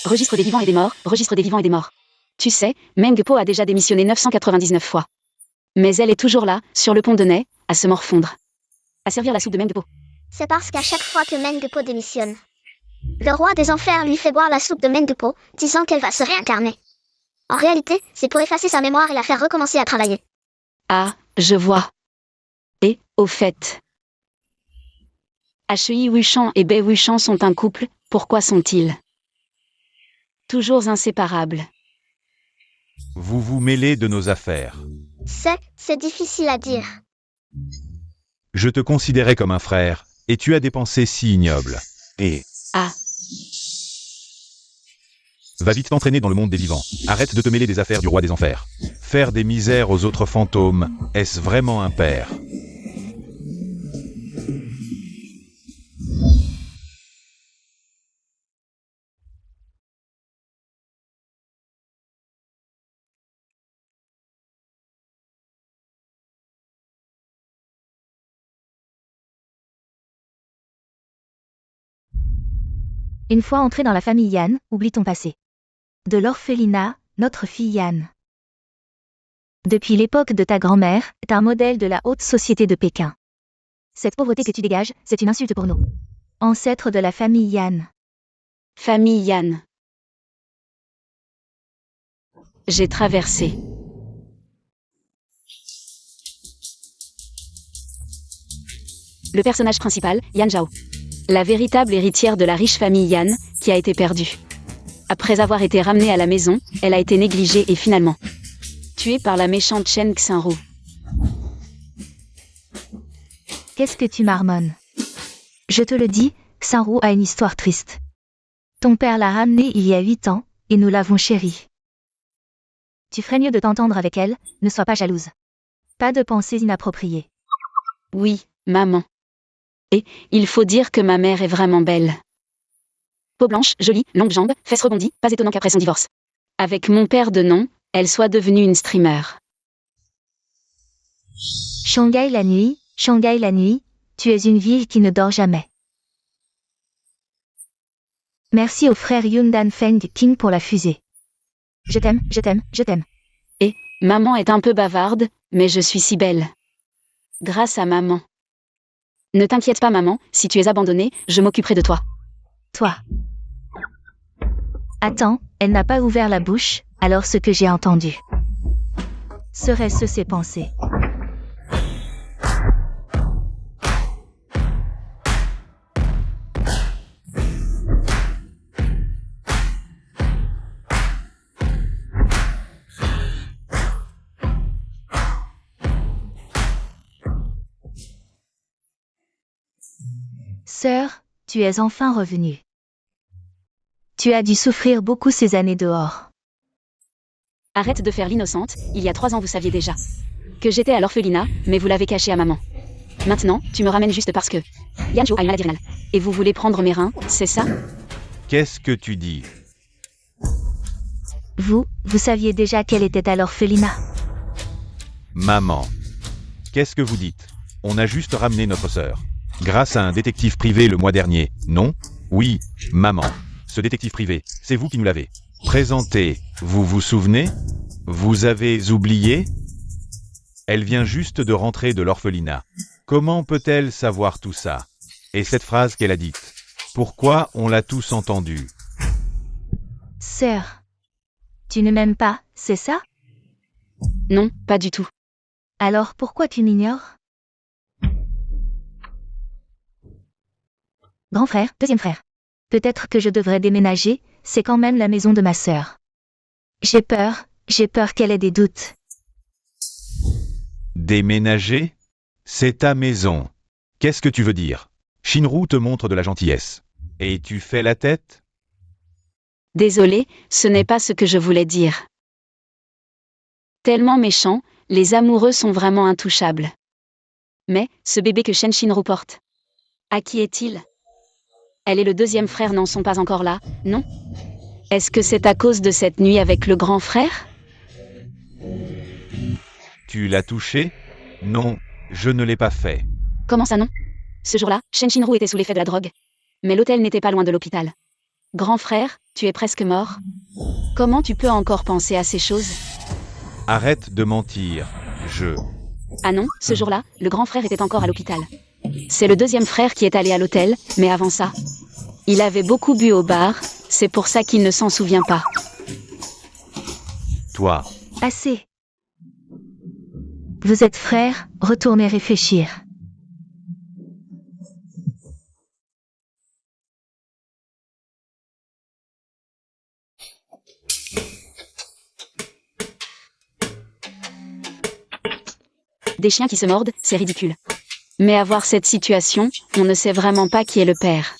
Registre des vivants et des morts, registre des vivants et des morts. Tu sais, Meng Po a déjà démissionné 999 fois. Mais elle est toujours là, sur le pont de Ney, à se morfondre. À servir la soupe de Meng Po. C'est parce qu'à chaque fois que Meng Po démissionne, le roi des enfers lui fait boire la soupe de Meng Po, disant qu'elle va se réincarner. En réalité, c'est pour effacer sa mémoire et la faire recommencer à travailler. Ah, je vois. Et, au fait... Hui Wuchan et Bei Wuchan sont un couple, pourquoi sont-ils toujours inséparables? Vous vous mêlez de nos affaires. C'est difficile à dire. Je te considérais comme un frère, et tu as des pensées si ignobles. Et... Ah, Va vite t'entraîner dans le monde des vivants. Arrête de te mêler des affaires du roi des enfers. Faire des misères aux autres fantômes, est-ce vraiment un père? Une fois entré dans la famille Yan, oublie ton passé. De l'orphelinat, notre fille Yan. Depuis l'époque de ta grand-mère, est un modèle de la haute société de Pékin. Cette pauvreté que tu dégages, c'est une insulte pour nous. Ancêtre de la famille Yan. famille Yan. J'ai traversé. Le personnage principal, Yan Zhao. La véritable héritière de la riche famille Yan, qui a été perdue. Après avoir été ramenée à la maison, elle a été négligée et finalement tuée par la méchante Chen Xinru. Qu'est-ce que tu marmonnes? Je te le dis, Xinru a une histoire triste. Ton père l'a ramenée il y a 8 ans, et nous l'avons chérie. Tu ferais mieux de t'entendre avec elle, ne sois pas jalouse. Pas de pensées inappropriées. Oui, maman. Et, il faut dire que ma mère est vraiment belle. Peau blanche, jolie, longues jambes, fesses rebondies, pas étonnant qu'après son divorce avec mon père de nom, elle soit devenue une streamer. Shanghai la nuit, tu es une ville qui ne dort jamais. Merci au frère Yundan Feng King pour la fusée. Je t'aime, je t'aime, je t'aime. Et, maman est un peu bavarde, mais je suis si belle. Grâce à maman. Ne t'inquiète pas maman, si tu es abandonnée, je m'occuperai de toi. Toi. Attends, elle n'a pas ouvert la bouche, alors ce que j'ai entendu. Serait-ce ses pensées? Sœur, tu es enfin revenue. Tu as dû souffrir beaucoup ces années dehors. Arrête de faire l'innocente, il y a 3 ans vous saviez déjà que j'étais à l'orphelinat, mais vous l'avez caché à maman. Maintenant, tu me ramènes juste parce que Yan Zhou a une maladie rénale. Et vous voulez prendre mes reins, c'est ça? Qu'est-ce que tu dis? Vous saviez déjà qu'elle était à l'orphelinat. Maman. Qu'est-ce que vous dites? On a juste ramené notre sœur. Grâce à un détective privé le mois dernier, non? Oui, maman. Ce détective privé, c'est vous qui nous l'avez présenté. Vous vous souvenez? Vous avez oublié? Elle vient juste de rentrer de l'orphelinat. Comment peut-elle savoir tout ça? Et cette phrase qu'elle a dite, pourquoi on l'a tous entendue? Sœur. Tu ne m'aimes pas, c'est ça? Non, pas du tout. Alors pourquoi tu m'ignores? Grand frère, deuxième frère. Peut-être que je devrais déménager, c'est quand même la maison de ma sœur. J'ai peur qu'elle ait des doutes. Déménager? C'est ta maison. Qu'est-ce que tu veux dire? Shinru te montre de la gentillesse. Et tu fais la tête? Désolée, ce n'est pas ce que je voulais dire. Tellement méchant, les amoureux sont vraiment intouchables. Mais, ce bébé que Shen Shinru porte, à qui est-il? Elle et le deuxième frère n'en sont pas encore là, non? Est-ce que c'est à cause de cette nuit avec le grand frère? Tu l'as touché? Non, je ne l'ai pas fait. Comment ça non? Ce jour-là, Shen Shinru était sous l'effet de la drogue. Mais l'hôtel n'était pas loin de l'hôpital. Grand frère, tu es presque mort. Comment tu peux encore penser à ces choses? Arrête de mentir. Ah non, ce jour-là, le grand frère était encore à l'hôpital. C'est le deuxième frère qui est allé à l'hôtel, mais avant ça, il avait beaucoup bu au bar, c'est pour ça qu'il ne s'en souvient pas. Toi, Assez. Vous êtes frères, retournez réfléchir. Des chiens qui se mordent, c'est ridicule. Mais à voir cette situation, on ne sait vraiment pas qui est le père.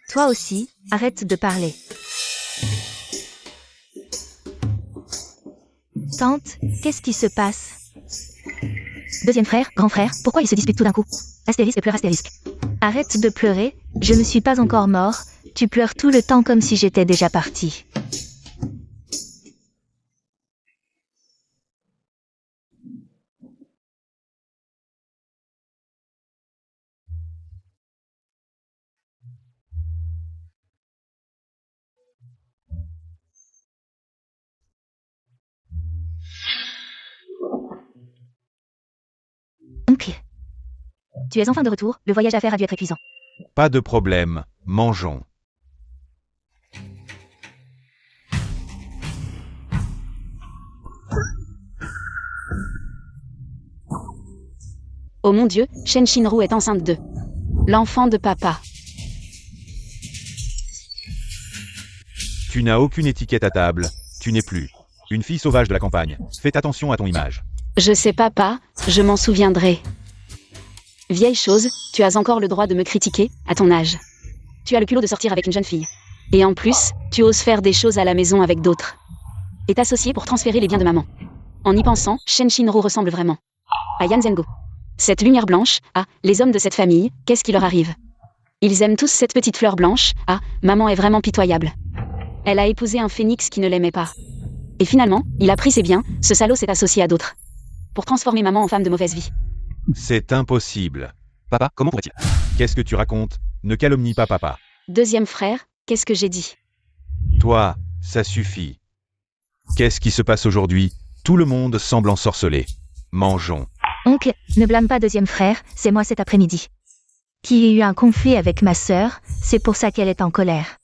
Toi aussi, arrête de parler. Tante, qu'est-ce qui se passe? Deuxième frère, grand frère, pourquoi ils se disputent tout d'un coup? Astérisque pleure astérisque. Arrête de pleurer, je ne suis pas encore mort, tu pleures tout le temps comme si j'étais déjà parti. Oncle. Tu es enfin de retour, le voyage à faire a dû être épuisant. pas de problème, mangeons. Oh mon Dieu, Shen Shinru est enceinte de l'enfant de papa. Tu n'as aucune étiquette à table, tu n'es plus une fille sauvage de la campagne. Fais attention à ton image. Je sais papa, je m'en souviendrai. Vieille chose, tu as encore le droit de me critiquer, à ton âge. Tu as le culot de sortir avec une jeune fille. Et en plus, tu oses faire des choses à la maison avec d'autres. Et t'associer pour transférer les biens de maman. En y pensant, Shen Shinru ressemble vraiment à Yan Zhengo. Cette lumière blanche, ah, les hommes de cette famille, qu'est-ce qui leur arrive? Ils aiment tous cette petite fleur blanche, ah, maman est vraiment pitoyable. Elle a épousé un phénix qui ne l'aimait pas. Et finalement, il a pris ses biens, ce salaud s'est associé à d'autres. Pour transformer maman en femme de mauvaise vie. C'est impossible. Papa, comment pourrait-il? Qu'est-ce que tu racontes? Ne calomnie pas papa. Deuxième frère, qu'est-ce que j'ai dit? Toi, ça suffit. Qu'est-ce qui se passe aujourd'hui? Tout le monde semble ensorcelé. Mangeons. Oncle, ne blâme pas deuxième frère, c'est moi cet après-midi. Qui a eu un conflit avec ma sœur, c'est pour ça qu'elle est en colère.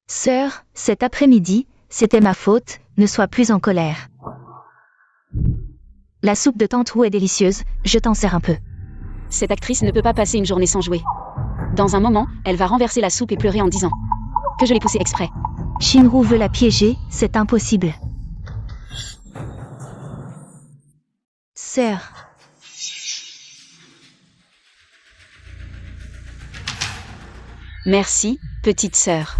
Sœur, cet après-midi, c'était ma faute, ne sois plus en colère. La soupe de tante Wu est délicieuse, je t'en sers un peu. Cette actrice ne peut pas passer une journée sans jouer. Dans un moment, elle va renverser la soupe et pleurer en disant que je l'ai poussée exprès. Shinru veut la piéger, c'est impossible. Sœur. Merci, petite sœur.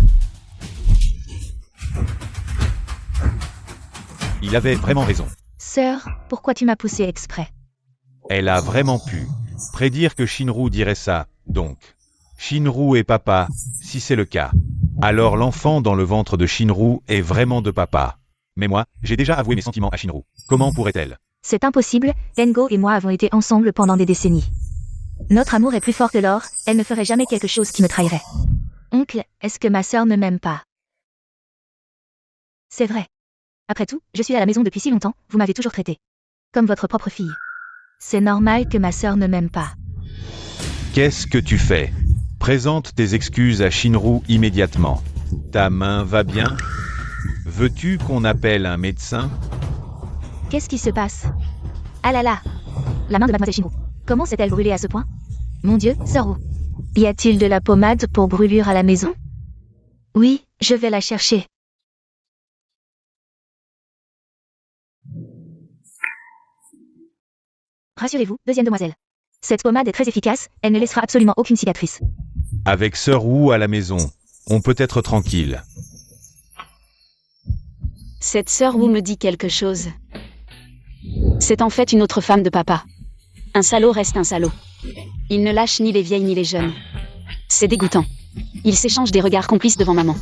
Il avait vraiment raison. Sœur, pourquoi tu m'as poussé exprès? Elle a vraiment pu prédire que Shinru dirait ça, donc. Shinru est papa, si c'est le cas. Alors l'enfant dans le ventre de Shinru est vraiment de papa. Mais moi, j'ai déjà avoué mes sentiments à Shinru. Comment pourrait-elle? C'est impossible, Engo et moi avons été ensemble pendant des décennies. Notre amour est plus fort que l'or, elle ne ferait jamais quelque chose qui me trahirait. Oncle, est-ce que ma sœur ne m'aime pas? C'est vrai. Après tout, je suis à la maison depuis si longtemps, vous m'avez toujours traité comme votre propre fille. C'est normal que ma sœur ne m'aime pas. Qu'est-ce que tu fais? Présente tes excuses à Shinru immédiatement. Ta main va bien? Veux-tu qu'on appelle un médecin? Qu'est-ce qui se passe? Ah là là! La main de mademoiselle Shinru. Comment s'est-elle brûlée à ce point? Mon Dieu, sœur Wu. Y a-t-il de la pommade pour brûlure à la maison? Oui, je vais la chercher. Rassurez-vous, deuxième demoiselle. Cette pommade est très efficace, elle ne laissera absolument aucune cicatrice. Avec sœur Wu à la maison, on peut être tranquille. Cette sœur Wu me dit quelque chose. C'est en fait une autre femme de papa. Un salaud reste un salaud. Il ne lâche ni les vieilles ni les jeunes. C'est dégoûtant. Ils s'échangent des regards complices devant maman.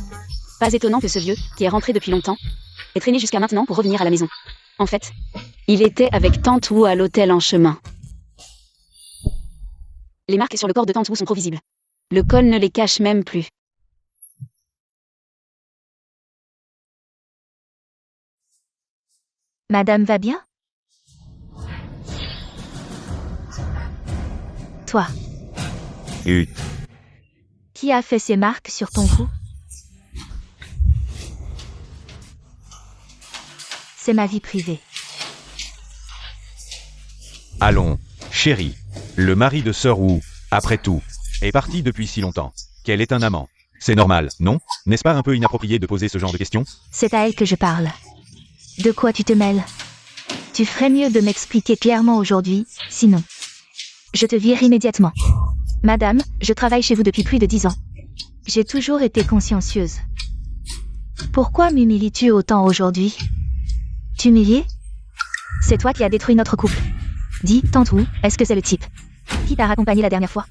Pas étonnant que ce vieux, qui est rentré depuis longtemps, ait traîné jusqu'à maintenant pour revenir à la maison. En fait, il était avec tante Wu à l'hôtel en chemin. Les marques sur le corps de tante Wu sont trop visibles. Le col ne les cache même plus. Madame va bien? Toi, Hut. qui a fait ces marques sur ton cou? C'est ma vie privée. Allons, chérie. Le mari de Sœur Wu, après tout, est parti depuis si longtemps. Qu'elle est un amant. C'est normal, non? N'est-ce pas un peu inapproprié de poser ce genre de questions? C'est à elle que je parle. De quoi tu te mêles? Tu ferais mieux de m'expliquer clairement aujourd'hui, sinon. Je te vire immédiatement. Madame, je travaille chez vous depuis plus de 10 ans. J'ai toujours été consciencieuse. Pourquoi m'humilies-tu autant aujourd'hui? T'humilier? C'est toi qui as détruit notre couple. Dis, tante Wu, est-ce que c'est le type qui t'a raccompagné la dernière fois?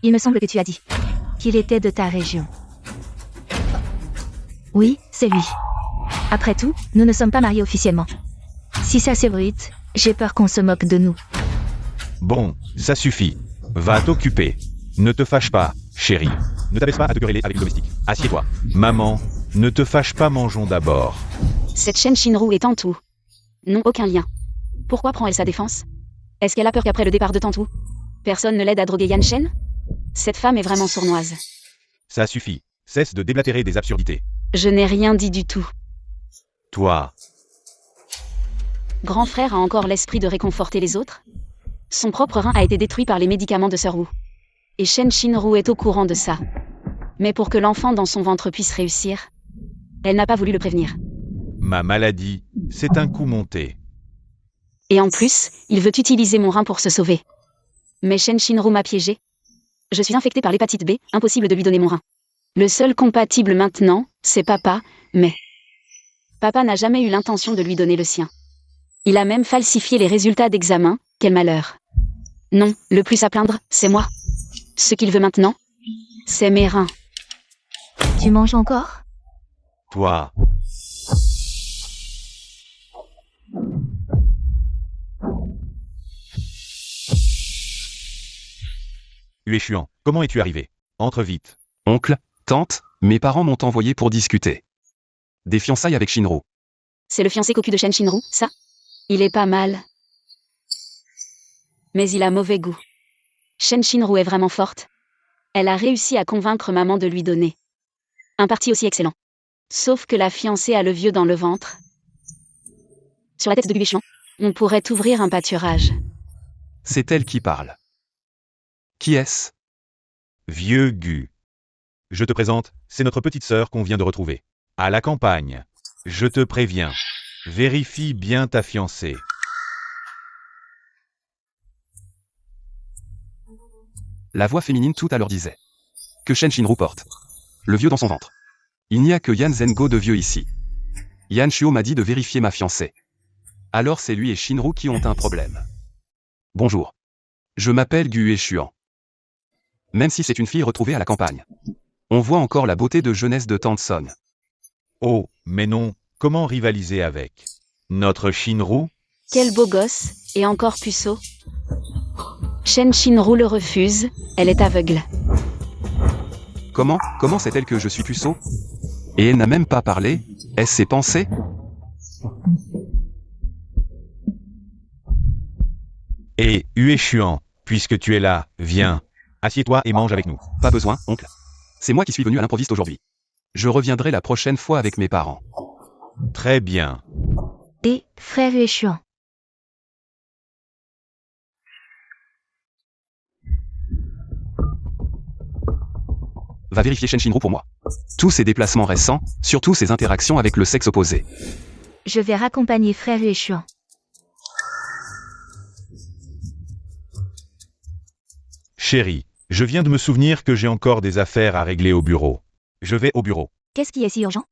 Il me semble que tu as dit qu'il était de ta région. Oui, c'est lui. Après tout, nous ne sommes pas mariés officiellement. Si ça s'ébruite, j'ai peur qu'on se moque de nous. Bon, ça suffit. Va t'occuper. Ne te fâche pas, chérie. Ne t'abaisse pas à te quereller avec le domestique. Assieds-toi. Maman, ne te fâche pas, mangeons d'abord. Cette Shen Shinru et Tante Wu n'ont aucun lien. Pourquoi prend-elle sa défense? Est-ce qu'elle a peur qu'après le départ de Tante Wu, personne ne l'aide à droguer Yan Shen? Cette femme est vraiment sournoise. Ça suffit. Cesse de déblatérer des absurdités. Je n'ai rien dit du tout. Toi, Grand frère a encore l'esprit de réconforter les autres? Son propre rein a été détruit par les médicaments de Sœur Wu. Et Shen Shinru est au courant de ça. Mais pour que l'enfant dans son ventre puisse réussir, elle n'a pas voulu le prévenir. ma maladie, c'est un coup monté. Et en plus, il veut utiliser mon rein pour se sauver. Mais Shen Shinru m'a piégé. Je suis infectée par l'hépatite B, impossible de lui donner mon rein. Le seul compatible maintenant, c'est papa, mais... Papa n'a jamais eu l'intention de lui donner le sien. Il a même falsifié les résultats d'examen, quel malheur. Non, le plus à plaindre, c'est moi. Ce qu'il veut maintenant, c'est mes reins. Tu manges encore? Toi, Ueshuan, comment es-tu arrivé? Entre vite. Oncle, tante, mes parents m'ont envoyé pour discuter. Des fiançailles avec Shinru. C'est le fiancé cocu de Shen Shinru, ça? Il est pas mal. Mais il a mauvais goût. Shen Shinru est vraiment forte. Elle a réussi à convaincre maman de lui donner un parti aussi excellent. Sauf que la fiancée a le vieux dans le ventre. Sur la tête de Guéchan, on pourrait ouvrir un pâturage. C'est elle qui parle. Qui est-ce? Vieux Gu. Je te présente, c'est notre petite sœur qu'on vient de retrouver. À la campagne. Je te préviens. Vérifie bien ta fiancée. La voix féminine tout à l'heure disait. Que Shen Shinru porte. Le vieux dans son ventre. Il n'y a que Yan Zengo de vieux ici. Yan Shuo m'a dit de vérifier ma fiancée. Alors c'est lui et Shinru qui ont un problème. Bonjour. Je m'appelle Gu Eshuan. Même si c'est une fille retrouvée à la campagne. On voit encore la beauté de jeunesse de Tante Son. Oh, mais non, comment rivaliser avec notre Shinru? Quel beau gosse, et encore puceau. Shen Shinru le refuse, elle est aveugle. Comment sait-elle que je suis puceau? Et elle n'a même pas parlé? Est-ce ses pensées? Et, Ueshuan, puisque tu es là, viens. Assieds-toi et mange avec nous. Pas besoin, oncle. C'est moi qui suis venu à l'improviste aujourd'hui. Je reviendrai la prochaine fois avec mes parents. Très bien. Et, frère Ueshuan. Va vérifier Shen Shinru pour moi. Tous ses déplacements récents, surtout ses interactions avec le sexe opposé. Je vais raccompagner frère Ueshuan. Chérie, je viens de me souvenir que j'ai encore des affaires à régler au bureau. Je vais au bureau. Qu'est-ce qui est si urgent?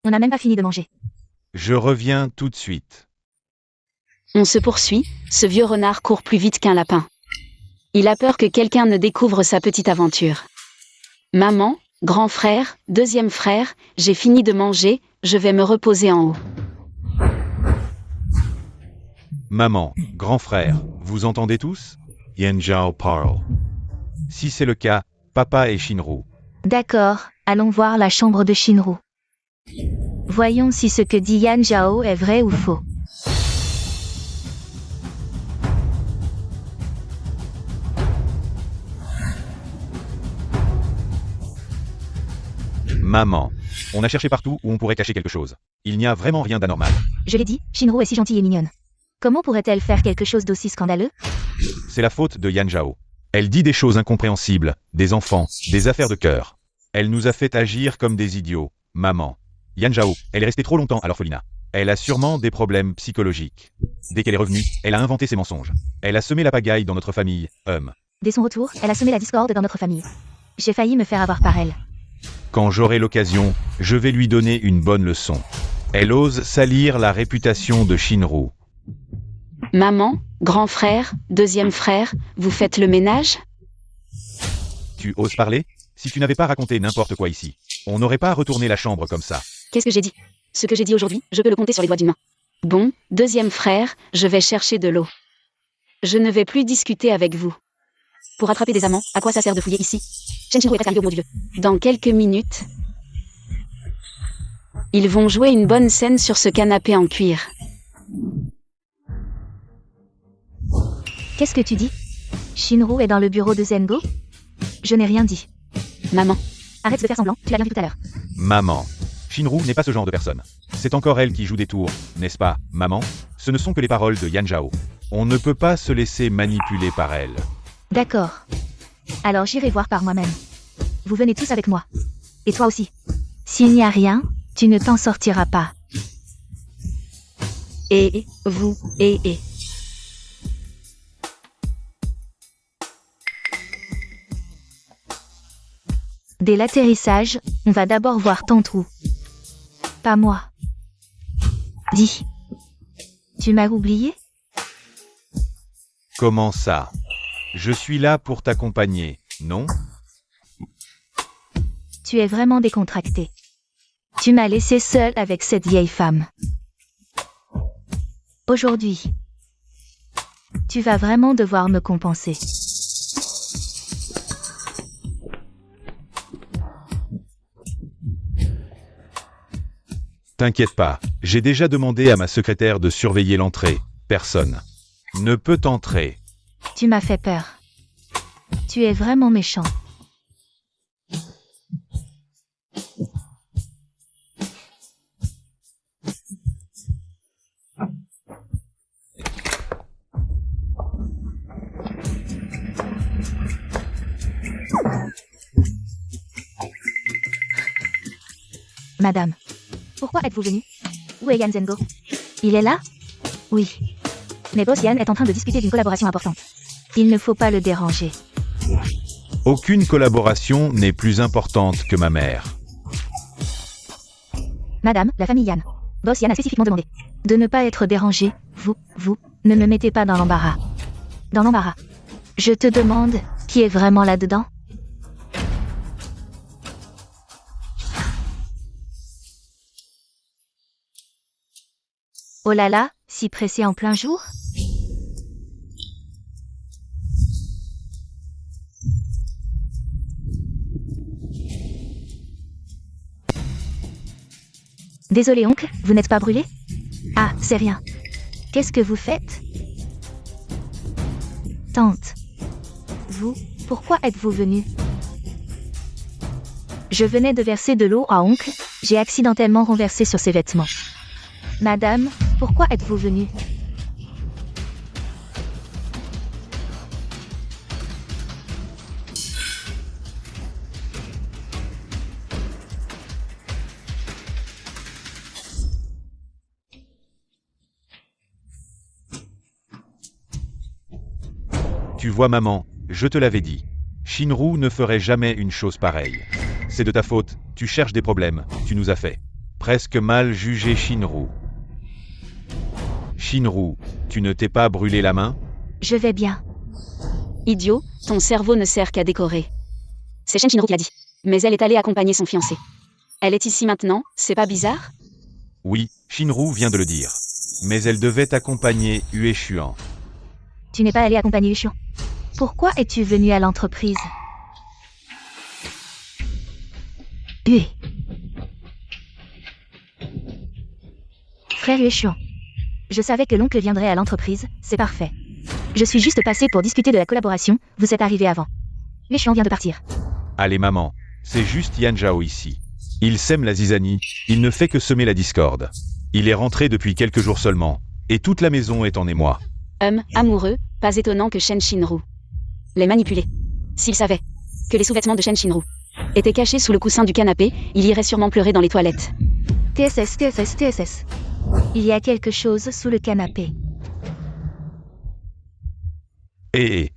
On n'a même pas fini de manger. Je reviens tout de suite. On se poursuit, ce vieux renard court plus vite qu'un lapin. Il a peur que quelqu'un ne découvre sa petite aventure. Maman, grand frère, deuxième frère, j'ai fini de manger, je vais me reposer en haut. Maman, grand frère, vous entendez tous? Yan Zhao parle. Si c'est le cas, Papa et Shinru. D'accord, allons voir la chambre de Shinru. Voyons si ce que dit Yan Zhao est vrai ou faux. Maman. On a cherché partout où on pourrait cacher quelque chose. Il n'y a vraiment rien d'anormal. Je l'ai dit, Shinru est si gentille et mignonne. Comment pourrait-elle faire quelque chose d'aussi scandaleux? C'est la faute de Yan Zhao. Elle dit des choses incompréhensibles, des enfants, des affaires de cœur. Elle nous a fait agir comme des idiots. Maman. Yan Zhao, elle est restée trop longtemps à l'orphelinat. Elle a sûrement des problèmes psychologiques. Dès qu'elle est revenue, elle a inventé ses mensonges. Elle a semé la pagaille dans notre famille, Dès son retour, elle a semé la discorde dans notre famille. J'ai failli me faire avoir par elle. Quand j'aurai l'occasion, je vais lui donner une bonne leçon. Elle ose salir la réputation de Shinru. Maman, grand frère, deuxième frère, vous faites le ménage? Tu oses parler? Si tu n'avais pas raconté n'importe quoi ici, on n'aurait pas retourné la chambre comme ça. Qu'est-ce que j'ai dit? Ce que j'ai dit aujourd'hui, je peux le compter sur les doigts d'une main. Bon, deuxième frère, je vais chercher de l'eau. Je ne vais plus discuter avec vous. Pour attraper des amants, à quoi ça sert de fouiller ici? Shinru est presque arrivé au bout du jeu. Dans quelques minutes, ils vont jouer une bonne scène sur ce canapé en cuir. Qu'est-ce que tu dis? Shinru est dans le bureau de Zengo? Je n'ai rien dit. Maman, Arrête de faire semblant, tu l'as bien vu tout à l'heure. Maman. Shinru n'est pas ce genre de personne. C'est encore elle qui joue des tours, n'est-ce pas, maman? Ce ne sont que les paroles de Yan Zhao. On ne peut pas se laisser manipuler par elle. D'accord. Alors j'irai voir par moi-même. Vous venez tous avec moi. Et toi aussi. S'il n'y a rien, tu ne t'en sortiras pas. et vous, et. Dès l'atterrissage, on va d'abord voir ton trou. Pas moi. Dis. Tu m'as oublié? Comment ça? Je suis là pour t'accompagner, non? Tu es vraiment décontracté. Tu m'as laissé seule avec cette vieille femme. Aujourd'hui, tu vas vraiment devoir me compenser. T'inquiète pas, j'ai déjà demandé à ma secrétaire de surveiller l'entrée. Personne ne peut entrer. Tu m'as fait peur. Tu es vraiment méchant. Madame, pourquoi êtes-vous venue? Où est Yan Zengo? Il est là? Oui. Mais Boss Yan est en train de discuter d'une collaboration importante. Il ne faut pas le déranger. Aucune collaboration n'est plus importante que ma mère. Madame, la famille Yan. Boss Yan a spécifiquement demandé de ne pas être dérangé. Vous, ne me mettez pas dans l'embarras. Dans l'embarras. Je te demande, qui est vraiment là-dedans? Oh là là, si pressé en plein jour? Désolé oncle, vous n'êtes pas brûlé? Ah, c'est rien. Qu'est-ce que vous faites? Tante. Vous, pourquoi êtes-vous venue? Je venais de verser de l'eau à oncle, j'ai accidentellement renversé sur ses vêtements. Madame, pourquoi êtes-vous venue? Tu vois maman, je te l'avais dit. Shinru ne ferait jamais une chose pareille. C'est de ta faute, tu cherches des problèmes, tu nous as fait presque mal juger Shinru. Shinru, tu ne t'es pas brûlé la main? Je vais bien. Idiot, ton cerveau ne sert qu'à décorer. C'est Shinru qui l'a dit. Mais elle est allée accompagner son fiancé. Elle est ici maintenant, c'est pas bizarre? Oui, Shinru vient de le dire. Mais elle devait accompagner Ueshuan. Tu n'es pas allé accompagner Uchion. Pourquoi es-tu venu à l'entreprise? Hué. Frère Huéchuan. Je savais que l'oncle viendrait à l'entreprise, c'est parfait. Je suis juste passé pour discuter de la collaboration, vous êtes arrivé avant. Huéchuan vient de partir. Allez maman, c'est juste Yan Zhao ici. Il sème la zizanie, il ne fait que semer la discorde. Il est rentré depuis quelques jours seulement, et toute la maison est en émoi. Amoureux, pas étonnant que Shen Shinru les manipulait. S'il savait que les sous-vêtements de Shen Shinru étaient cachés sous le coussin du canapé, il irait sûrement pleurer dans les toilettes. TSS. Il y a quelque chose sous le canapé.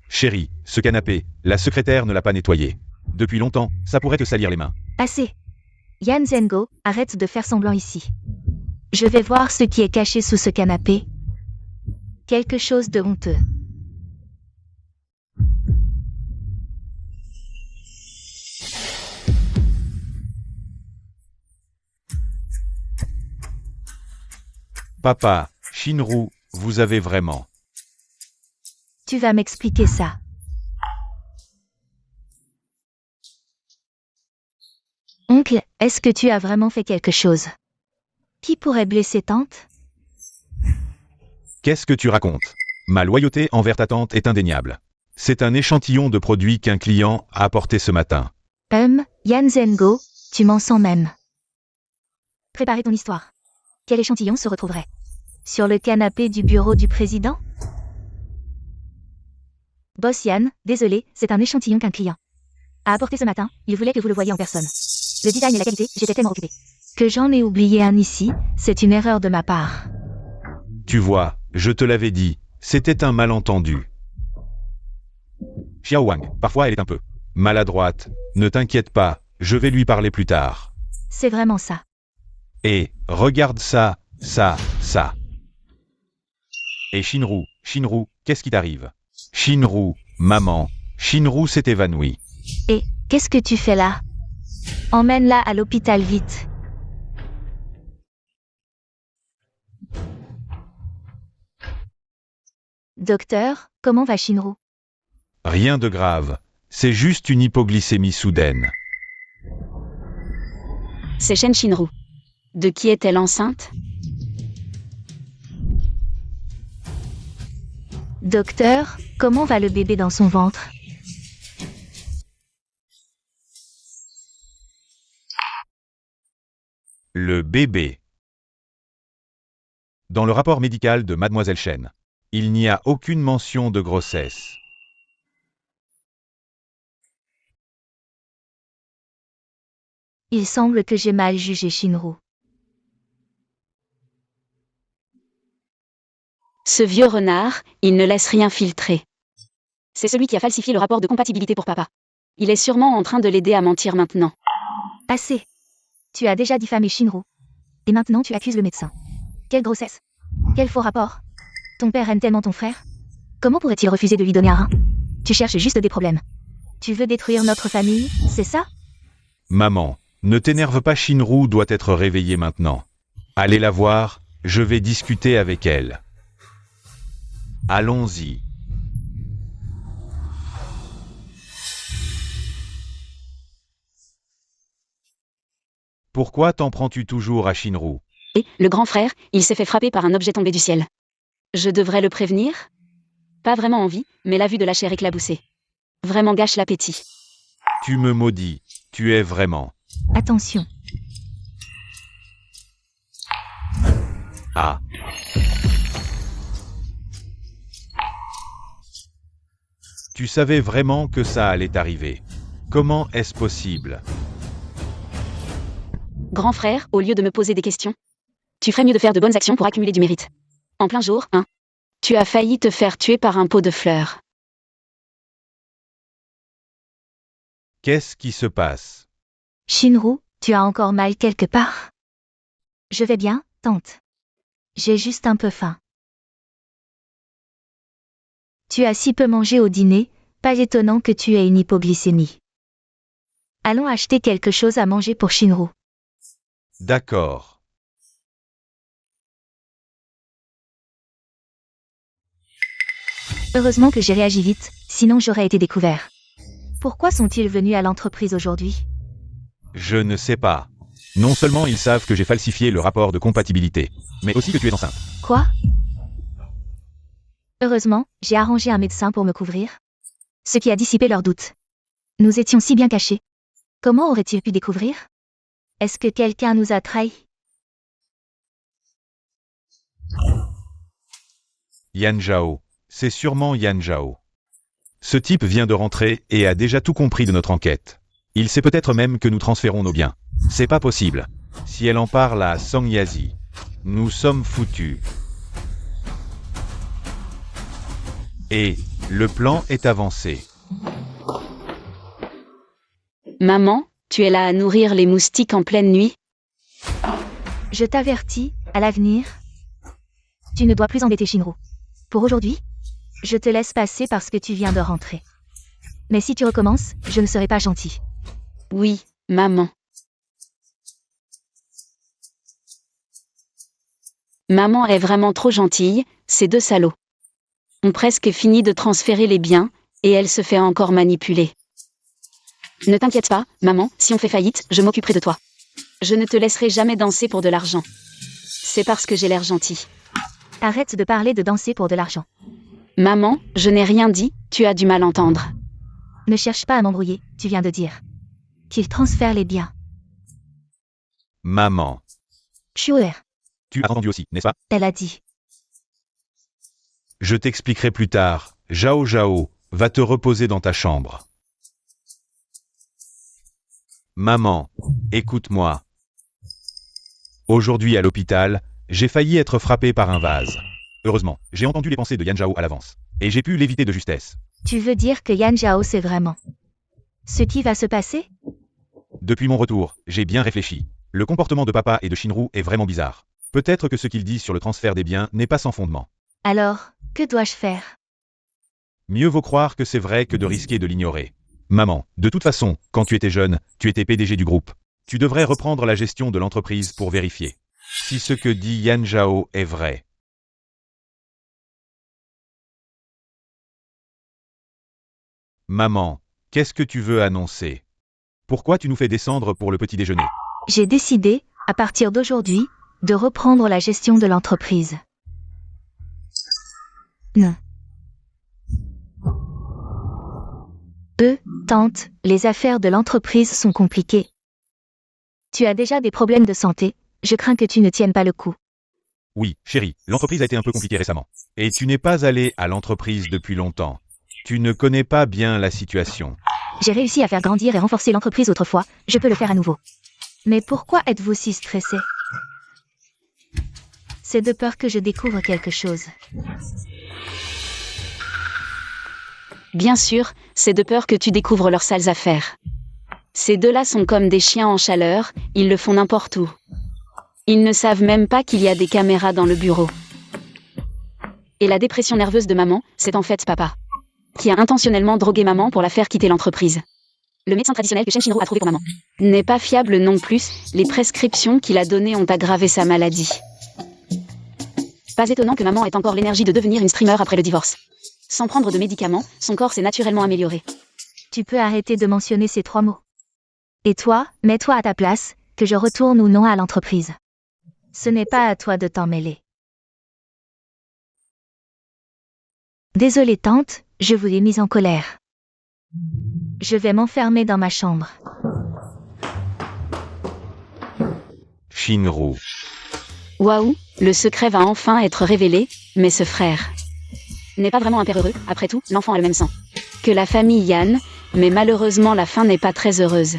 Chérie, ce canapé, la secrétaire ne l'a pas nettoyé. Depuis longtemps, ça pourrait te salir les mains. Assez. Yan Zhengo, arrête de faire semblant ici. Je vais voir ce qui est caché sous ce canapé. Quelque chose de honteux. Papa, Shinru, vous avez vraiment... Tu vas m'expliquer ça. Oncle, est-ce que tu as vraiment fait quelque chose? Qui pourrait blesser tante? Qu'est-ce que tu racontes? Ma loyauté envers ta tante est indéniable. C'est un échantillon de produit qu'un client a apporté ce matin. Yan Zhengo, tu m'en sens même. Préparez ton histoire. Quel échantillon se retrouverait sur le canapé du bureau du président? Boss Yan, désolé, c'est un échantillon qu'un client a apporté ce matin, il voulait que vous le voyiez en personne. Le design et la qualité, j'étais tellement occupé que j'en ai oublié un ici, c'est une erreur de ma part. Tu vois, je te l'avais dit, c'était un malentendu. Xiao Wang, parfois elle est un peu maladroite, ne t'inquiète pas, je vais lui parler plus tard. C'est vraiment ça. Et, regarde ça. Et Shinru, qu'est-ce qui t'arrive? Shinru, maman, Shinru s'est évanoui. Et, qu'est-ce que tu fais là? Emmène-la à l'hôpital vite. Docteur, comment va Shinru? Rien de grave, c'est juste une hypoglycémie soudaine. C'est Shen Shinru. De qui est-elle enceinte? Docteur, comment va le bébé dans son ventre? Le bébé. Dans le rapport médical de Mademoiselle Chen, il n'y a aucune mention de grossesse. Il semble que j'ai mal jugé Shinru. Ce vieux renard, il ne laisse rien filtrer. C'est celui qui a falsifié le rapport de compatibilité pour papa. Il est sûrement en train de l'aider à mentir maintenant. Assez. Tu as déjà diffamé Shinru. Et maintenant tu accuses le médecin. Quelle grossesse? Quel faux rapport? Ton père aime tellement ton frère? Comment pourrait-il refuser de lui donner un rein? Tu cherches juste des problèmes. Tu veux détruire notre famille, c'est ça? Maman, ne t'énerve pas, Shinru doit être réveillée maintenant. Allez la voir, je vais discuter avec elle. Allons-y. Pourquoi t'en prends-tu toujours à Shinru? Et, le grand frère, il s'est fait frapper par un objet tombé du ciel. Je devrais le prévenir? Pas vraiment envie, mais la vue de la chair éclaboussée vraiment gâche l'appétit. Tu me maudis, tu es vraiment... Attention. Ah. Tu savais vraiment que ça allait arriver. Comment est-ce possible? Grand frère, au lieu de me poser des questions, tu ferais mieux de faire de bonnes actions pour accumuler du mérite. En plein jour, hein? Tu as failli te faire tuer par un pot de fleurs. Qu'est-ce qui se passe? Shinru, tu as encore mal quelque part? Je vais bien, tante. J'ai juste un peu faim. Tu as si peu mangé au dîner, pas étonnant que tu aies une hypoglycémie. Allons acheter quelque chose à manger pour Shinru. D'accord. Heureusement que j'ai réagi vite, sinon j'aurais été découvert. Pourquoi sont-ils venus à l'entreprise aujourd'hui? Je ne sais pas. Non seulement ils savent que j'ai falsifié le rapport de compatibilité, mais aussi que tu es enceinte. Quoi? Heureusement, j'ai arrangé un médecin pour me couvrir. Ce qui a dissipé leurs doutes. Nous étions si bien cachés. Comment aurait-il pu découvrir? Est-ce que quelqu'un nous a trahis? Yan Zhao. C'est sûrement Yan Zhao. Ce type vient de rentrer et a déjà tout compris de notre enquête. Il sait peut-être même que nous transférons nos biens. C'est pas possible. Si elle en parle à Song Yazi, nous sommes foutus. Et le plan est avancé. Maman, tu es là à nourrir les moustiques en pleine nuit? Je t'avertis, à l'avenir, tu ne dois plus embêter Shinru. Pour aujourd'hui, je te laisse passer parce que tu viens de rentrer. Mais si tu recommences, je ne serai pas gentil. Oui, maman. Maman est vraiment trop gentille, ces deux salauds ont presque fini de transférer les biens, et elle se fait encore manipuler. Ne t'inquiète pas, maman, si on fait faillite, je m'occuperai de toi. Je ne te laisserai jamais danser pour de l'argent. C'est parce que j'ai l'air gentil. Arrête de parler de danser pour de l'argent. Maman, je n'ai rien dit, tu as du mal entendre. Ne cherche pas à m'embrouiller, tu viens de dire qu'il transfère les biens. Maman. Shuer, Tu as entendu aussi, n'est-ce pas? elle a dit. Je t'expliquerai plus tard. Zhao Zhao, va te reposer dans ta chambre. Maman, écoute-moi. Aujourd'hui à l'hôpital, j'ai failli être frappé par un vase. Heureusement, j'ai entendu les pensées de Yan Zhao à l'avance. Et j'ai pu l'éviter de justesse. Tu veux dire que Yan Zhao sait vraiment ce qui va se passer? Depuis mon retour, j'ai bien réfléchi. Le comportement de papa et de Shinru est vraiment bizarre. Peut-être que ce qu'il dit sur le transfert des biens n'est pas sans fondement. Alors, que dois-je faire? Mieux vaut croire que c'est vrai que de risquer de l'ignorer. Maman, de toute façon, quand tu étais jeune, tu étais PDG du groupe. Tu devrais reprendre la gestion de l'entreprise pour vérifier si ce que dit Yan Zhao est vrai. Maman, qu'est-ce que tu veux annoncer? Pourquoi tu nous fais descendre pour le petit déjeuner? J'ai décidé, à partir d'aujourd'hui, de reprendre la gestion de l'entreprise. Non. Tante, les affaires de l'entreprise sont compliquées. Tu as déjà des problèmes de santé, je crains que tu ne tiennes pas le coup. Oui, chérie, l'entreprise a été un peu compliquée récemment. Et tu n'es pas allé à l'entreprise depuis longtemps. Tu ne connais pas bien la situation. J'ai réussi à faire grandir et renforcer l'entreprise autrefois, je peux le faire à nouveau. Mais pourquoi êtes-vous si stressé? C'est de peur que je découvre quelque chose. Bien sûr, c'est de peur que tu découvres leurs sales affaires. Ces deux-là sont comme des chiens en chaleur, ils le font n'importe où. Ils ne savent même pas qu'il y a des caméras dans le bureau. Et la dépression nerveuse de maman, c'est en fait papa, qui a intentionnellement drogué maman pour la faire quitter l'entreprise. Le médecin traditionnel que Shinru a trouvé pour maman n'est pas fiable non plus, les prescriptions qu'il a données ont aggravé sa maladie. Pas étonnant que maman ait encore l'énergie de devenir une streamer après le divorce. Sans prendre de médicaments, son corps s'est naturellement amélioré. Tu peux arrêter de mentionner ces 3 mots. Et toi, mets-toi à ta place, que je retourne ou non à l'entreprise. Ce n'est pas à toi de t'en mêler. Désolée tante, je vous ai mise en colère. Je vais m'enfermer dans ma chambre. Shinru. Waouh, le secret va enfin être révélé, mais ce frère n'est pas vraiment un père heureux, après tout, l'enfant a le même sang que la famille Yan, mais malheureusement la fin n'est pas très heureuse.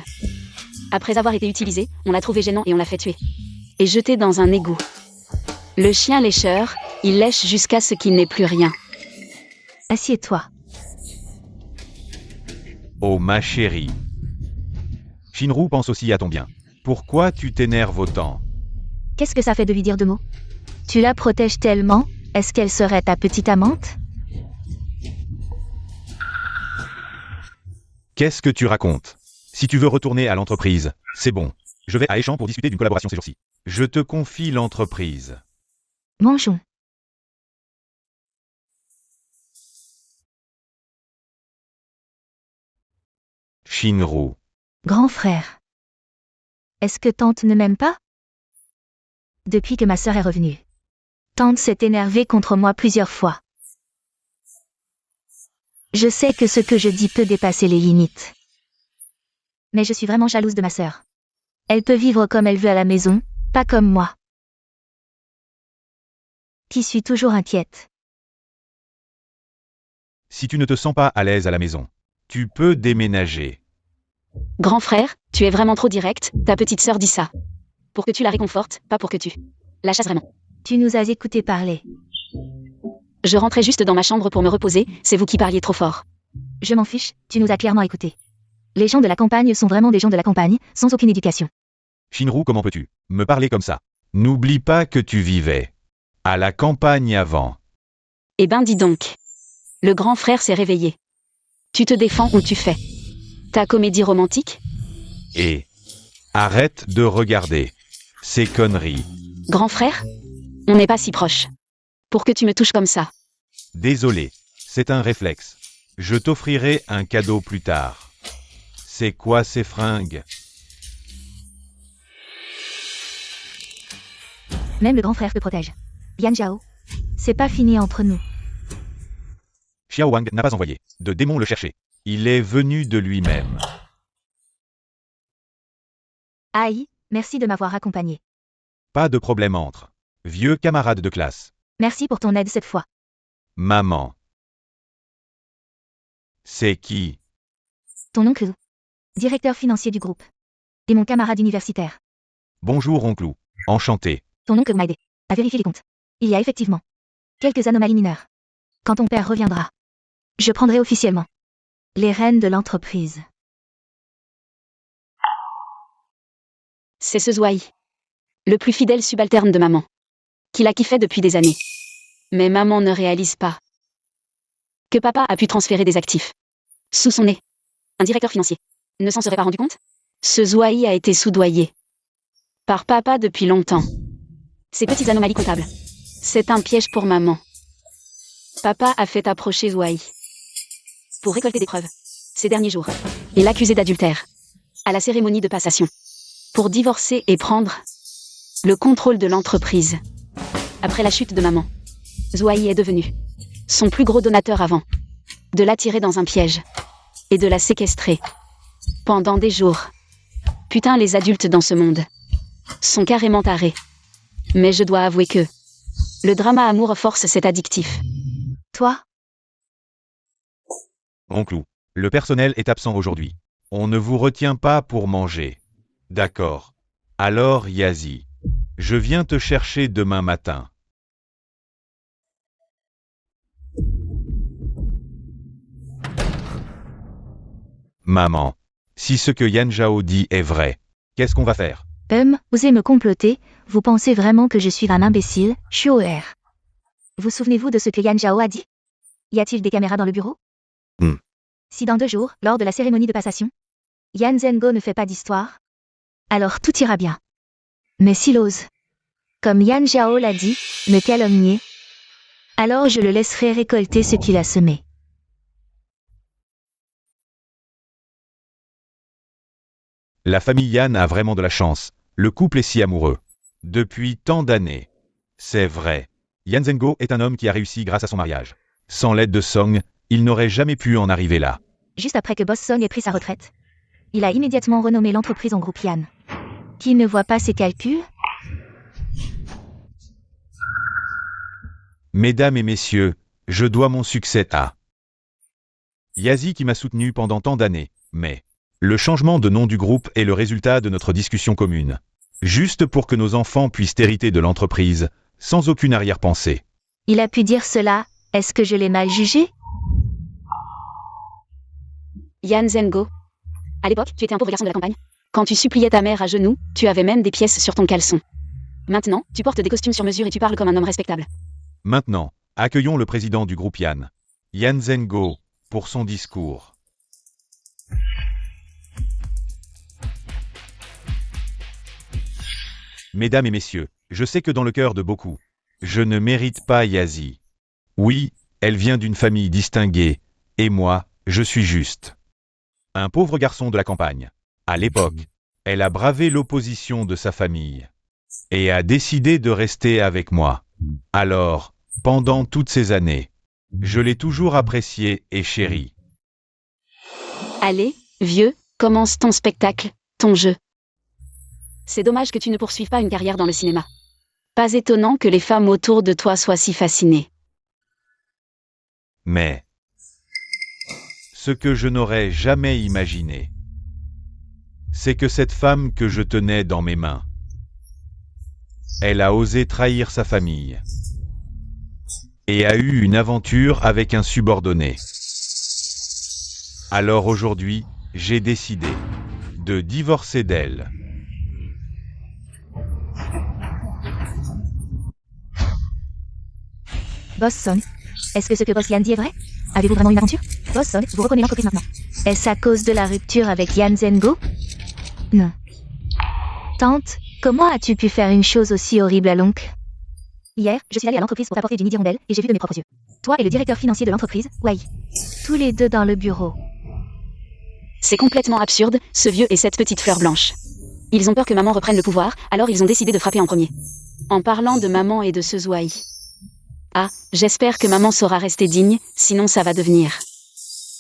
Après avoir été utilisé, on l'a trouvé gênant et on l'a fait tuer. Et jeté dans un égout. Le chien lécheur, il lèche jusqu'à ce qu'il n'ait plus rien. Assieds-toi. Oh ma chérie. Shinru pense aussi à ton bien. Pourquoi tu t'énerves autant? Qu'est-ce que ça fait de lui dire 2 mots? Tu la protèges tellement, est-ce qu'elle serait ta petite amante? Qu'est-ce que tu racontes? Si tu veux retourner à l'entreprise, c'est bon. Je vais à Échamps pour discuter d'une collaboration ces jours-ci. Je te confie l'entreprise. Mangeons. Shinru. Grand frère. Est-ce que tante ne m'aime pas? Depuis que ma sœur est revenue. Tante s'est énervée contre moi plusieurs fois. Je sais que ce que je dis peut dépasser les limites. Mais je suis vraiment jalouse de ma sœur. Elle peut vivre comme elle veut à la maison, pas comme moi. Qui suis toujours inquiète. Si tu ne te sens pas à l'aise à la maison, tu peux déménager. Grand frère, tu es vraiment trop direct, ta petite sœur dit ça. Pour que tu la réconfortes, pas pour que tu la chasses vraiment. Tu nous as écouté parler. Je rentrais juste dans ma chambre pour me reposer, c'est vous qui parliez trop fort. Je m'en fiche, tu nous as clairement écoutés. Les gens de la campagne sont vraiment des gens de la campagne, sans aucune éducation. Shinru, comment peux-tu me parler comme ça? N'oublie pas que tu vivais à la campagne avant. Eh ben dis donc. Le grand frère s'est réveillé. Tu te défends ou tu fais ta comédie romantique? Et arrête de regarder ces conneries. Grand frère? On n'est pas si proches. Pour que tu me touches comme ça. Désolé, c'est un réflexe. Je t'offrirai un cadeau plus tard. C'est quoi ces fringues? Même le grand frère te protège. Yan Zhao. C'est pas fini entre nous. Xiao Wang n'a pas envoyé de démon le chercher. Il est venu de lui-même. Aïe, merci de m'avoir accompagné. Pas de problème entre vieux camarades de classe. Merci pour ton aide cette fois. Maman. C'est qui? Ton oncle. Directeur financier du groupe. Et mon camarade universitaire. Bonjour oncle. Enchanté. Ton oncle m'a aidé à vérifier les comptes. Il y a effectivement quelques anomalies mineures. Quand ton père reviendra, je prendrai officiellement les rênes de l'entreprise. C'est ce Zouai. Le plus fidèle subalterne de maman. Qui la kiffait depuis des années. Mais maman ne réalise pas que papa a pu transférer des actifs sous son nez. Un directeur financier ne s'en serait pas rendu compte? Ce Zouai a été soudoyé par papa depuis longtemps. Ces petites anomalies comptables. C'est un piège pour maman. Papa a fait approcher Zouai pour récolter des preuves. Ces derniers jours, il l'accusait d'adultère à la cérémonie de passation pour divorcer et prendre le contrôle de l'entreprise. Après la chute de maman, Zouai est devenu son plus gros donateur avant de l'attirer dans un piège et de la séquestrer pendant des jours. Putain, les adultes dans ce monde sont carrément tarés. Mais je dois avouer que le drama amour force cet addictif. Toi? Oncle, le personnel est absent aujourd'hui. On ne vous retient pas pour manger. D'accord. Alors Yazi, je viens te chercher demain matin. Maman, si ce que Yan Zhao dit est vrai, qu'est-ce qu'on va faire? Osez me comploter, vous pensez vraiment que je suis un imbécile, Shuoer. Vous souvenez-vous de ce que Yan Zhao a dit? Y a-t-il des caméras dans le bureau? Si dans 2 jours, lors de la cérémonie de passation, Yan Zhengo ne fait pas d'histoire, alors tout ira bien. Mais s'il ose, comme Yan Zhao l'a dit, me calomnier, alors je le laisserai récolter ce qu'il a semé. La famille Yan a vraiment de la chance. Le couple est si amoureux. Depuis tant d'années. C'est vrai. Yan Zhengo est un homme qui a réussi grâce à son mariage. Sans l'aide de Song, il n'aurait jamais pu en arriver là. Juste après que Boss Song ait pris sa retraite, il a immédiatement renommé l'entreprise en groupe Yan. Qui ne voit pas ses calculs? Mesdames et messieurs, je dois mon succès à Yazi qui m'a soutenu pendant tant d'années, mais le changement de nom du groupe est le résultat de notre discussion commune. Juste pour que nos enfants puissent hériter de l'entreprise, sans aucune arrière-pensée. Il a pu dire cela, est-ce que je l'ai mal jugé? Yan Zhengo. À l'époque, tu étais un pauvre garçon de la campagne. Quand tu suppliais ta mère à genoux, tu avais même des pièces sur ton caleçon. Maintenant, tu portes des costumes sur mesure et tu parles comme un homme respectable. Maintenant, accueillons le président du groupe Yan, Yan Zhengo, pour son discours. Mesdames et messieurs, je sais que dans le cœur de beaucoup, je ne mérite pas Yazi. Oui, elle vient d'une famille distinguée, et moi, je suis juste un pauvre garçon de la campagne. À l'époque, Elle a bravé l'opposition de sa famille et a décidé de rester avec moi. Alors, pendant toutes ces années, je l'ai toujours appréciée et chérie. Allez, vieux, commence ton spectacle, ton jeu. C'est dommage que tu ne poursuives pas une carrière dans le cinéma. Pas étonnant que les femmes autour de toi soient si fascinées. Mais ce que je n'aurais jamais imaginé, c'est que cette femme que je tenais dans mes mains, elle a osé trahir sa famille et a eu une aventure avec un subordonné. Alors aujourd'hui, j'ai décidé de divorcer d'elle. Boss Song, est-ce que ce que Boss Yan dit est vrai? Avez-vous vraiment une aventure? Boss Song, vous reconnaissez l'entreprise maintenant. Est-ce à cause de la rupture avec Yan Zhengo? Non. Tante, comment as-tu pu faire une chose aussi horrible à l'oncle? Hier, je suis allée à l'entreprise pour apporter du midi rondelle et j'ai vu de mes propres yeux. Toi et le directeur financier de l'entreprise, Wei. Tous les deux dans le bureau. C'est complètement absurde, ce vieux et cette petite fleur blanche. Ils ont peur que maman reprenne le pouvoir, alors ils ont décidé de frapper en premier. En parlant de maman et de ce Zouaï. Ah, j'espère que maman saura rester digne, sinon ça va devenir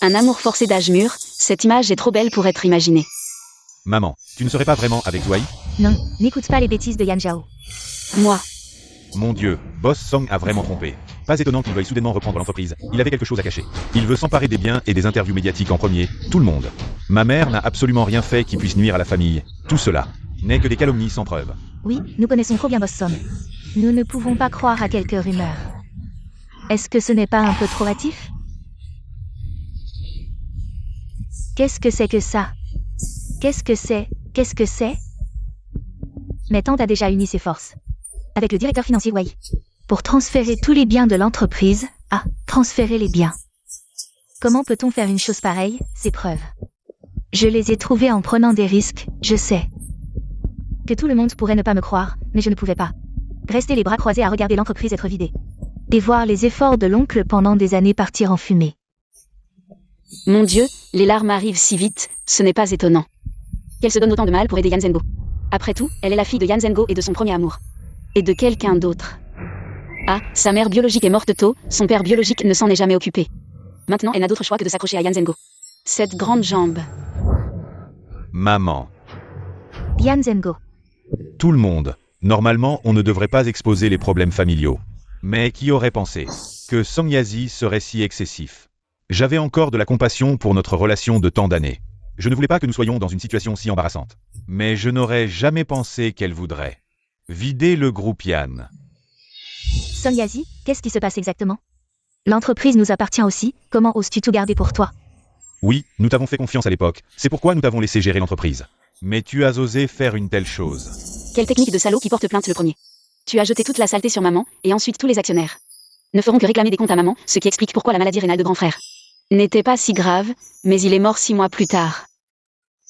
un amour forcé d'âge mûr. Cette image est trop belle pour être imaginée. Maman, tu ne serais pas vraiment avec Zouaï? Non, n'écoute pas les bêtises de Yan Zhao. Moi, Mon Dieu, Boss Song a vraiment trompé. Pas étonnant qu'il veuille soudainement reprendre l'entreprise. Il avait quelque chose à cacher. Il veut s'emparer des biens et des interviews médiatiques en premier, tout le monde. Ma mère n'a absolument rien fait qui puisse nuire à la famille. Tout cela n'est que des calomnies sans preuve. Oui, nous connaissons trop bien Boss Song. Nous ne pouvons pas croire à quelques rumeurs. Est-ce que ce n'est pas un peu trop hâtif? Qu'est-ce que c'est que ça? Qu'est-ce que c'est? Qu'est-ce que c'est? Mais tante a déjà uni ses forces. Avec le directeur financier Wei. Pour transférer tous les biens de l'entreprise. Ah, transférer les biens. Comment peut-on faire une chose pareille? Ces preuves. Je les ai trouvées en prenant des risques, je sais. Que tout le monde pourrait ne pas me croire, mais je ne pouvais pas. Rester les bras croisés à regarder l'entreprise être vidée. Et voir les efforts de l'oncle pendant des années partir en fumée. mon Dieu, les larmes arrivent si vite, ce n'est pas étonnant. Qu'elle se donne autant de mal pour aider Yan Zhengo. Après tout, elle est la fille de Yan Zhengo et de son premier amour. Et de quelqu'un d'autre. Ah, sa mère biologique est morte tôt, son père biologique ne s'en est jamais occupé. Maintenant, elle n'a d'autre choix que de s'accrocher à Yan Zhengo. Cette grande jambe. Maman, Yan Zhengo. tout le monde. Normalement, on ne devrait pas exposer les problèmes familiaux. Mais qui aurait pensé que Song Yazi serait si excessif? J'avais encore de la compassion pour notre relation de tant d'années. Je ne voulais pas que nous soyons dans une situation si embarrassante. Mais je n'aurais jamais pensé qu'elle voudrait vider le groupe Yan. Song Yazi, qu'est-ce qui se passe exactement? L'entreprise nous appartient aussi, comment oses-tu tout garder pour toi? Oui, nous t'avons fait confiance à l'époque, c'est pourquoi nous t'avons laissé gérer l'entreprise. Mais tu as osé faire une telle chose. Quelle technique de salaud qui porte plainte le premier. Tu as jeté toute la saleté sur maman, et ensuite tous les actionnaires. Ne feront que réclamer des comptes à maman, ce qui explique pourquoi la maladie rénale de grand frère n'était pas si grave, mais il est mort 6 mois plus tard.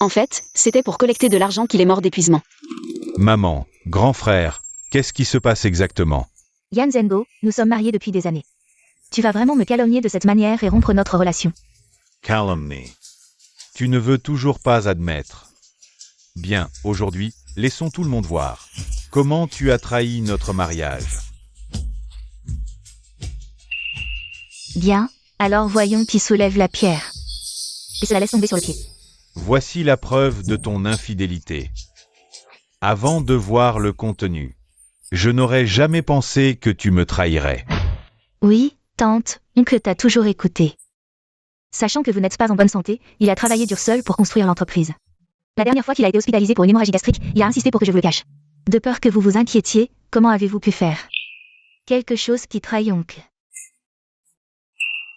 En fait, c'était pour collecter de l'argent qu'il est mort d'épuisement. Maman, grand frère, qu'est-ce qui se passe exactement? Yan Zhengo, nous sommes mariés depuis des années. Tu vas vraiment me calomnier de cette manière et rompre notre relation. Calumny. Tu ne veux toujours pas admettre. Bien, aujourd'hui, laissons tout le monde voir. Comment tu as trahi notre mariage? Bien, alors voyons qui soulève la pierre. Et se la laisse tomber sur le pied. Voici la preuve de ton infidélité. Avant de voir le contenu, je n'aurais jamais pensé que tu me trahirais. Oui, tante, oncle t'a toujours écouté. Sachant que vous n'êtes pas en bonne santé, il a travaillé dur seul pour construire l'entreprise. La dernière fois qu'il a été hospitalisé pour une hémorragie gastrique, il a insisté pour que je vous le cache. De peur que vous vous inquiétiez, comment avez-vous pu faire? Quelque chose qui trahit oncle.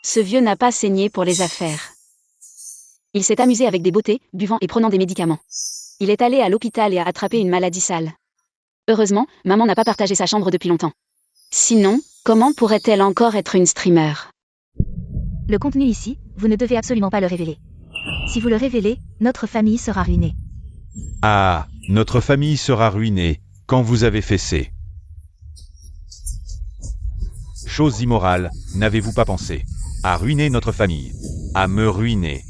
Ce vieux n'a pas saigné pour les affaires. Il s'est amusé avec des beautés, buvant et prenant des médicaments. Il est allé à l'hôpital et a attrapé une maladie sale. Heureusement, maman n'a pas partagé sa chambre depuis longtemps. Sinon, comment pourrait-elle encore être une streamer? Le contenu ici, vous ne devez absolument pas le révéler. Si vous le révélez, notre famille sera ruinée. Ah, notre famille sera ruinée quand vous avez fessé. Chose immorale, n'avez-vous pas pensé à ruiner notre famille, à me ruiner?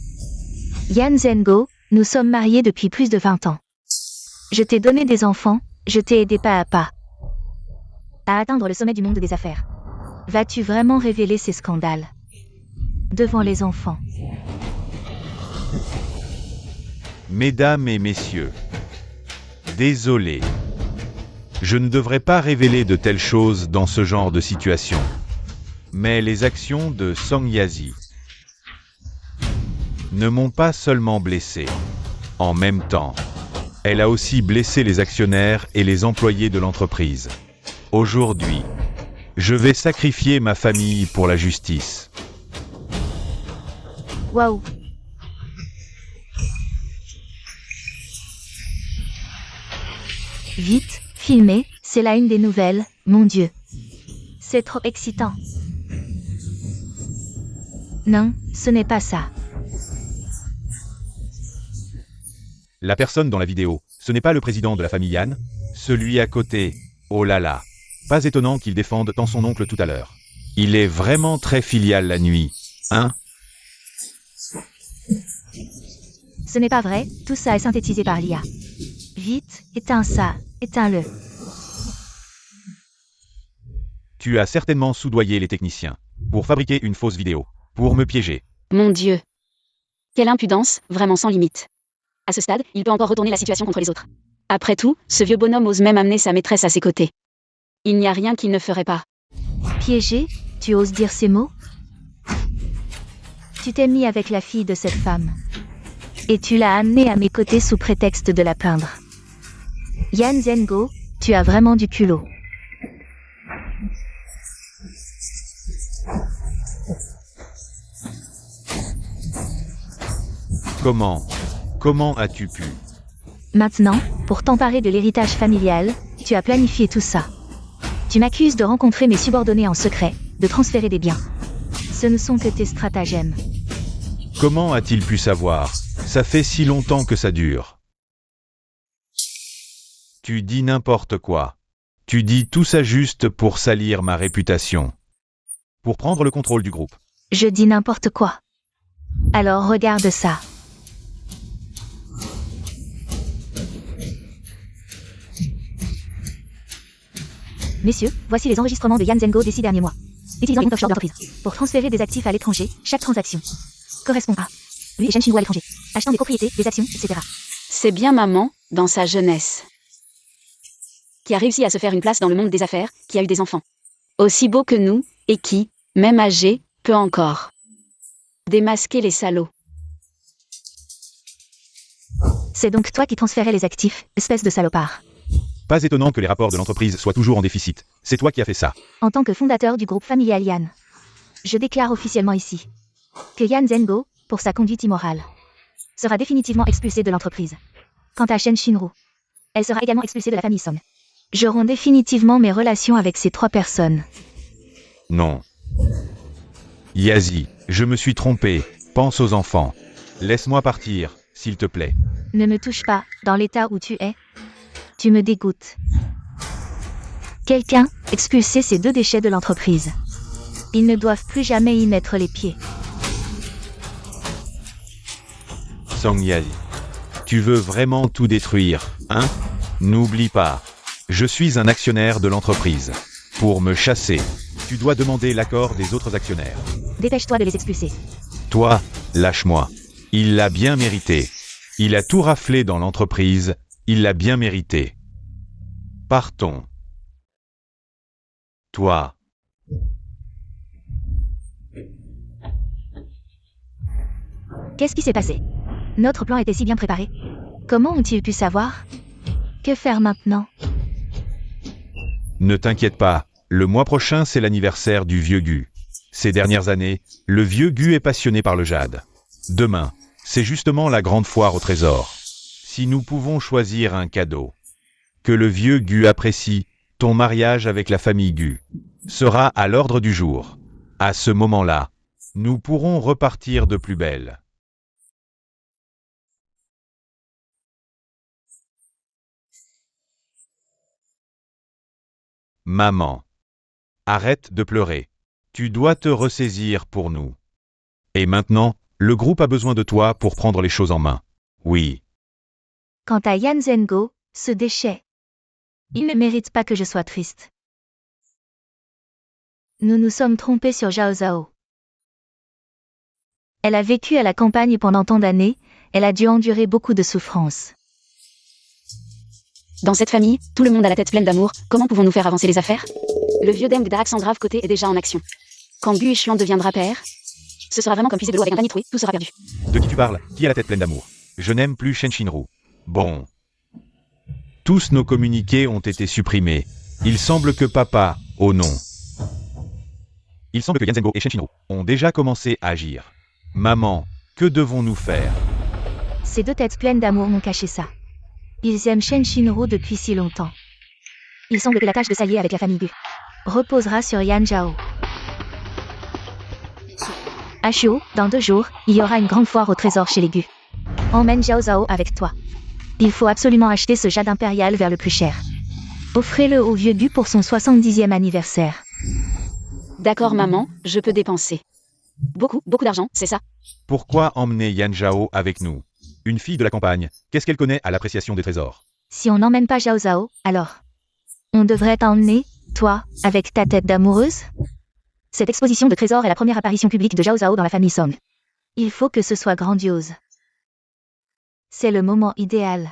Yan Zhengo, nous sommes mariés depuis plus de 20 ans. Je t'ai donné des enfants, je t'ai aidé pas à pas à atteindre le sommet du monde des affaires. Vas-tu vraiment révéler ces scandales devant les enfants? Mesdames et messieurs, désolé. Je ne devrais pas révéler de telles choses dans ce genre de situation. Mais les actions de Song Yazi ne m'ont pas seulement blessé. En même temps, elle a aussi blessé les actionnaires et les employés de l'entreprise. Aujourd'hui, je vais sacrifier ma famille pour la justice. Waouh! Vite, filmez, c'est la une des nouvelles, mon Dieu. C'est trop excitant. Non, ce n'est pas ça. La personne dans la vidéo, ce n'est pas le président de la famille Yan, celui à côté. Oh là là. Pas étonnant qu'il défende tant son oncle tout à l'heure. Il est vraiment très filial la nuit, hein? Ce n'est pas vrai, tout ça est synthétisé par l'IA. Vite, éteins ça, éteins-le. Tu as certainement soudoyé les techniciens pour fabriquer une fausse vidéo, pour me piéger. Mon Dieu. Quelle impudence, vraiment sans limite. À ce stade, il peut encore retourner la situation contre les autres. Après tout, ce vieux bonhomme ose même amener sa maîtresse à ses côtés. Il n'y a rien qu'il ne ferait pas. Piégé, tu oses dire ces mots? Tu t'es mis avec la fille de cette femme. Et tu l'as amenée à mes côtés sous prétexte de la peindre. Yan Zhengo, tu as vraiment du culot. Comment as-tu pu? Maintenant, pour t'emparer de l'héritage familial, tu as planifié tout ça. Tu m'accuses de rencontrer mes subordonnés en secret, de transférer des biens. Ce ne sont que tes stratagèmes. Comment a-t-il pu savoir? Ça fait si longtemps que ça dure. Tu dis n'importe quoi. Tu dis tout ça juste pour salir ma réputation. Pour prendre le contrôle du groupe. Je dis n'importe quoi. Alors regarde ça. Messieurs, voici les enregistrements de Yan Zhengo des 6 derniers mois. Utilisant les comptes offshore de l'entreprise pour transférer des actifs à l'étranger, chaque transaction correspond à lui et Shen Xinru à l'étranger, achetant des propriétés, des actions, etc. C'est bien maman, dans sa jeunesse, qui a réussi à se faire une place dans le monde des affaires, qui a eu des enfants aussi beaux que nous, et qui, même âgés, peut encore démasquer les salauds. C'est donc toi qui transférais les actifs, espèce de salopard. Pas étonnant que les rapports de l'entreprise soient toujours en déficit. C'est toi qui as fait ça. En tant que fondateur du groupe familial Yan, je déclare officiellement ici que Yan Zhengo, pour sa conduite immorale, sera définitivement expulsé de l'entreprise. Quant à Shen Xinru, elle sera également expulsée de la famille Song. Je romps définitivement mes relations avec ces 3 personnes. Non. Yazi, je me suis trompé. Pense aux enfants. Laisse-moi partir, s'il te plaît. Ne me touche pas, dans l'état où tu es. Tu me dégoûtes. Quelqu'un, expulser ces 2 déchets de l'entreprise. Ils ne doivent plus jamais y mettre les pieds. Song Yazi, tu veux vraiment tout détruire, hein? N'oublie pas, je suis un actionnaire de l'entreprise. Pour me chasser, tu dois demander l'accord des autres actionnaires. Dépêche-toi de les expulser. Toi, lâche-moi. Il l'a bien mérité. Il a tout raflé dans l'entreprise, il l'a bien mérité. Partons. Toi. Qu'est-ce qui s'est passé? Notre plan était si bien préparé. Comment ont-ils pu savoir? Que faire maintenant? Ne t'inquiète pas, le mois prochain c'est l'anniversaire du vieux Gu. Ces dernières années, le vieux Gu est passionné par le jade. Demain, c'est justement la grande foire au trésor. Si nous pouvons choisir un cadeau que le vieux Gu apprécie, ton mariage avec la famille Gu sera à l'ordre du jour. À ce moment-là, nous pourrons repartir de plus belle. Maman, arrête de pleurer. Tu dois te ressaisir pour nous. Et maintenant, le groupe a besoin de toi pour prendre les choses en main. Oui. Quant à Yan Zhengo, Ce déchet. Il ne mérite pas que je sois triste. Nous nous sommes trompés sur Zhao Zhao. Elle a vécu à la campagne pendant tant d'années, elle a dû endurer beaucoup de souffrances. Dans cette famille, tout le monde a la tête pleine d'amour, comment pouvons-nous faire avancer les affaires? Le vieux Deng Daak sans grave côté est déjà en action. Quand Gu Xuan deviendra père, ce sera vraiment comme puiser de l'eau avec un panier troué, tout sera perdu. De qui tu parles? Qui a la tête pleine d'amour? Je n'aime plus Shen Shinru. Bon. Tous nos communiqués ont été supprimés. Il semble que papa... Oh non. Il semble que Yan Zhengo et Shen Shinru ont déjà commencé à agir. Maman, que devons-nous faire? Ces deux têtes pleines d'amour m'ont caché ça. Ils aiment Shen Shinru depuis si longtemps. Il semble que la tâche de s'allier avec la famille Gu reposera sur Yan Zhao. À Shuo, dans 2 jours, il y aura une grande foire au trésor chez les Gu. Emmène Zhao Zhao avec toi. Il faut absolument acheter ce jade impérial vers le plus cher. Offrez-le au vieux Gu pour son 70e anniversaire. D'accord maman, je peux dépenser. Beaucoup d'argent, c'est ça? Pourquoi emmener Yan Zhao avec nous? Une fille de la campagne, qu'est-ce qu'elle connaît à l'appréciation des trésors? Si on n'emmène pas Zhao Zhao, alors on devrait t'emmener, toi, avec ta tête d'amoureuse? Cette exposition de trésors est la première apparition publique de Zhao Zhao dans la famille Song. Il faut que ce soit grandiose. C'est le moment idéal.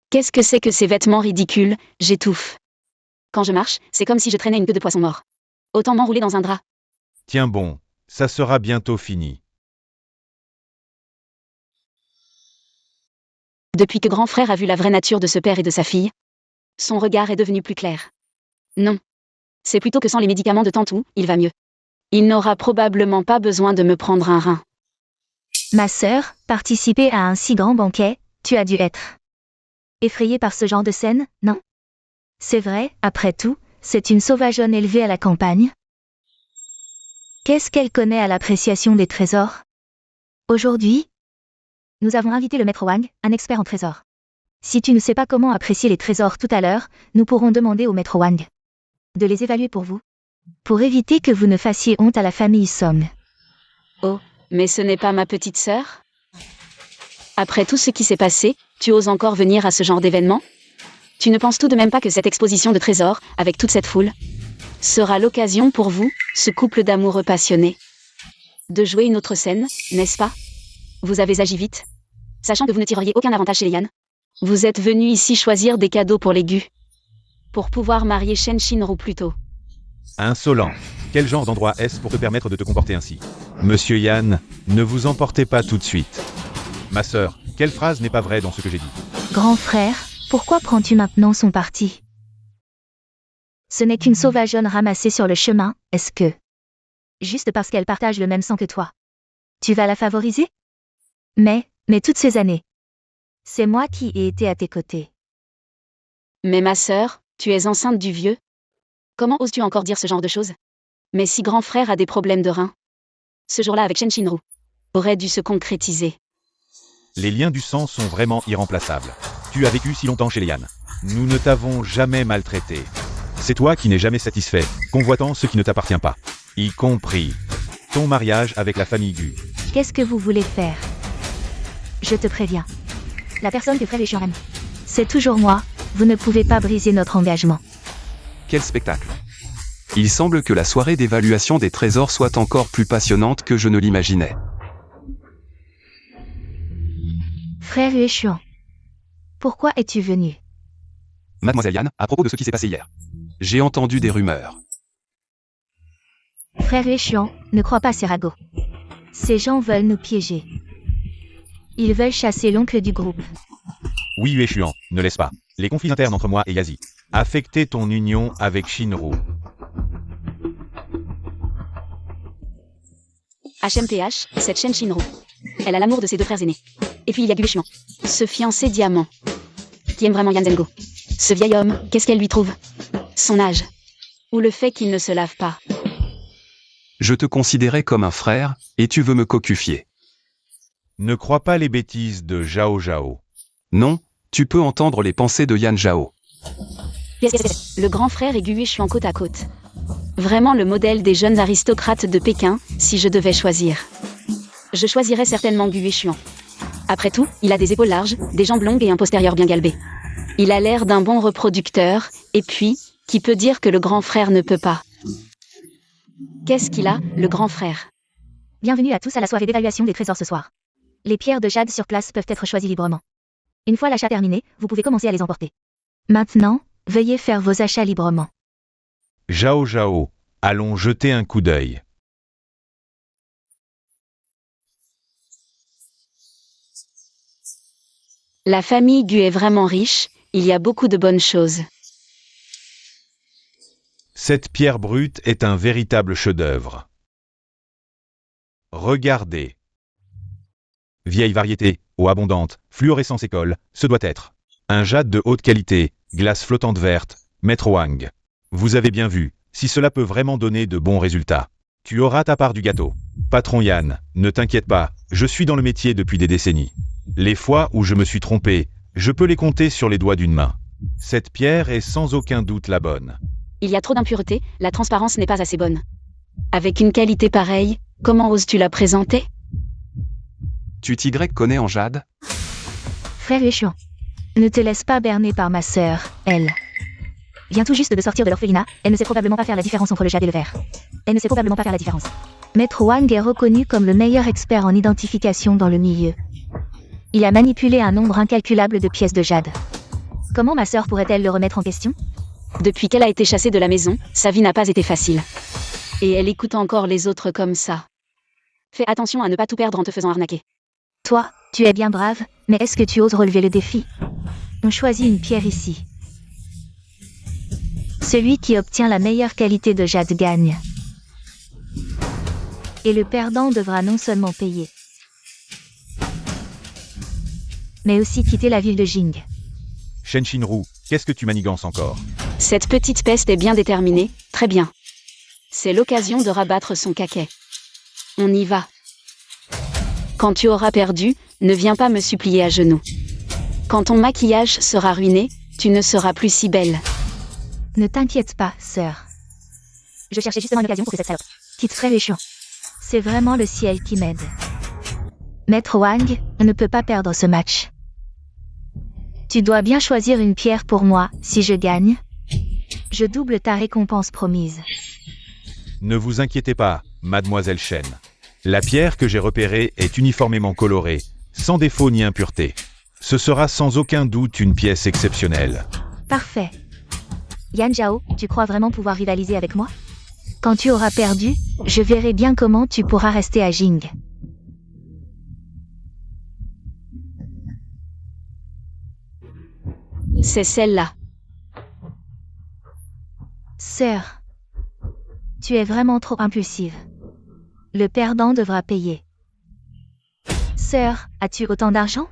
Qu'est-ce que c'est que ces vêtements ridicules? J'étouffe. Quand je marche, c'est comme si je traînais une queue de poisson mort. Autant m'enrouler dans un drap. Tiens bon, ça sera bientôt fini. Depuis que grand frère a vu la vraie nature de ce père et de sa fille, son regard est devenu plus clair. Non. C'est plutôt que sans les médicaments de Tantou, il va mieux. Il n'aura probablement pas besoin de me prendre un rein. Ma sœur, participer à un si grand banquet, tu as dû être effrayée par ce genre de scène, non? C'est vrai, après tout, c'est une sauvageonne élevée à la campagne. Qu'est-ce qu'elle connaît à l'appréciation des trésors? Aujourd'hui, nous avons invité le maître Wang, un expert en trésors. Si tu ne sais pas comment apprécier les trésors tout à l'heure, nous pourrons demander au maître Wang de les évaluer pour vous, pour éviter que vous ne fassiez honte à la famille Song. Oh, mais ce n'est pas ma petite sœur? Après tout ce qui s'est passé, tu oses encore venir à ce genre d'événement? Tu ne penses tout de même pas que cette exposition de trésors, avec toute cette foule, sera l'occasion pour vous, ce couple d'amoureux passionnés, de jouer une autre scène, n'est-ce pas? Vous avez agi vite, sachant que vous ne tireriez aucun avantage chez les Yan. Vous êtes venu ici choisir des cadeaux pour les Gu, pour pouvoir marier Shen Shinru plus tôt. Insolent. Quel genre d'endroit est-ce pour te permettre de te comporter ainsi? Monsieur Yan, ne vous emportez pas tout de suite. Ma sœur, quelle phrase n'est pas vraie dans ce que j'ai dit? Grand frère, pourquoi prends-tu maintenant son parti? Ce n'est qu'une sauvageonne ramassée sur le chemin, est-ce que, juste parce qu'elle partage le même sang que toi, tu vas la favoriser? Mais toutes ces années, c'est moi qui ai été à tes côtés. Mais ma sœur, tu es enceinte du vieux? Comment oses-tu encore dire ce genre de choses? Mais si grand frère a des problèmes de reins, ce jour-là avec Shen Shinru aurait dû se concrétiser. Les liens du sang sont vraiment irremplaçables. Tu as vécu si longtemps chez les Yan. Nous ne t'avons jamais maltraité. C'est toi qui n'es jamais satisfait, convoitant ce qui ne t'appartient pas. Y compris ton mariage avec la famille Gu. Qu'est-ce que vous voulez faire? Je te préviens. La personne que frère Xuan aime, c'est toujours moi, vous ne pouvez pas briser notre engagement. Quel spectacle! Il semble que la soirée d'évaluation des trésors soit encore plus passionnante que je ne l'imaginais. Frère Xuan, pourquoi es-tu venu? Mademoiselle Yan, à propos de ce qui s'est passé hier. J'ai entendu des rumeurs. Frère Xuan, ne crois pas ces ragots. Ces gens veulent nous piéger. Ils veulent chasser l'oncle du groupe. Oui, Yueshuan, ne laisse pas les conflits internes entre moi et Yazi affecter ton union avec Shinru. HMPH, cette Shen Shinru. Elle a l'amour de ses 2 frères aînés. Et puis il y a Gu Xuan, ce fiancé diamant, qui aime vraiment Yan Zhengo. Ce vieil homme, qu'est-ce qu'elle lui trouve? Son âge. Ou le fait qu'il ne se lave pas. Je te considérais comme un frère, et tu veux me cocufier. Ne crois pas les bêtises de Zhao Zhao. Non, tu peux entendre les pensées de Yan Zhao. Le grand frère et Gu Xuan côte à côte. Vraiment le modèle des jeunes aristocrates de Pékin, si je devais choisir. Je choisirais certainement Gu Xuan. Après tout, il a des épaules larges, des jambes longues et un postérieur bien galbé. Il a l'air d'un bon reproducteur, et puis, qui peut dire que le grand frère ne peut pas? Qu'est-ce qu'il a, le grand frère? Bienvenue à tous à la soirée d'évaluation des trésors ce soir. Les pierres de jade sur place peuvent être choisies librement. Une fois l'achat terminé, vous pouvez commencer à les emporter. Maintenant, veuillez faire vos achats librement. Zhao Zhao, allons jeter un coup d'œil. La famille Gu est vraiment riche, il y a beaucoup de bonnes choses. Cette pierre brute est un véritable chef-d'œuvre. Regardez. Vieille variété, eau abondante, fluorescence école, ce doit être. Un jade de haute qualité, glace flottante verte, Maître Wang. Vous avez bien vu, si cela peut vraiment donner de bons résultats. Tu auras ta part du gâteau. Patron Yan, ne t'inquiète pas, je suis dans le métier depuis des décennies. Les fois où je me suis trompé, je peux les compter sur les doigts d'une main. Cette pierre est sans aucun doute la bonne. Il y a trop d'impuretés, la transparence n'est pas assez bonne. Avec une qualité pareille, comment oses-tu la présenter? Tu t'y connais en jade? Frère Yueshuan, ne te laisse pas berner par ma sœur, elle. Vient tout juste de sortir de l'orphelinat, elle ne sait probablement pas faire la différence entre le jade et le verre. Elle ne sait probablement pas faire la différence. Maître Wang est reconnu comme le meilleur expert en identification dans le milieu. Il a manipulé un nombre incalculable de pièces de jade. Comment ma sœur pourrait-elle le remettre en question? Depuis qu'elle a été chassée de la maison, sa vie n'a pas été facile. Et elle écoute encore les autres comme ça. Fais attention à ne pas tout perdre en te faisant arnaquer. Toi, tu es bien brave, mais est-ce que tu oses relever le défi? On choisit une pierre ici. Celui qui obtient la meilleure qualité de jade gagne. Et le perdant devra non seulement payer, mais aussi quitter la ville de Jing. Shen Shinru, qu'est-ce que tu manigances encore? Cette petite peste est bien déterminée, très bien. C'est l'occasion de rabattre son caquet. On y va. Quand tu auras perdu, ne viens pas me supplier à genoux. Quand ton maquillage sera ruiné, tu ne seras plus si belle. Ne t'inquiète pas, sœur. Je cherchais justement une occasion pour que cette salope quitte Frère Yueshuan. C'est vraiment le ciel qui m'aide. Maître Wang ne peut pas perdre ce match. Tu dois bien choisir une pierre pour moi, si je gagne. Je double ta récompense promise. Ne vous inquiétez pas, mademoiselle Shen. La pierre que j'ai repérée est uniformément colorée, sans défaut ni impureté. Ce sera sans aucun doute une pièce exceptionnelle. Parfait. Yan Zhao, tu crois vraiment pouvoir rivaliser avec moi? Quand tu auras perdu, je verrai bien comment tu pourras rester à Jing. C'est celle-là. Sœur, tu es vraiment trop impulsive. Le perdant devra payer. Sœur, as-tu autant d'argent?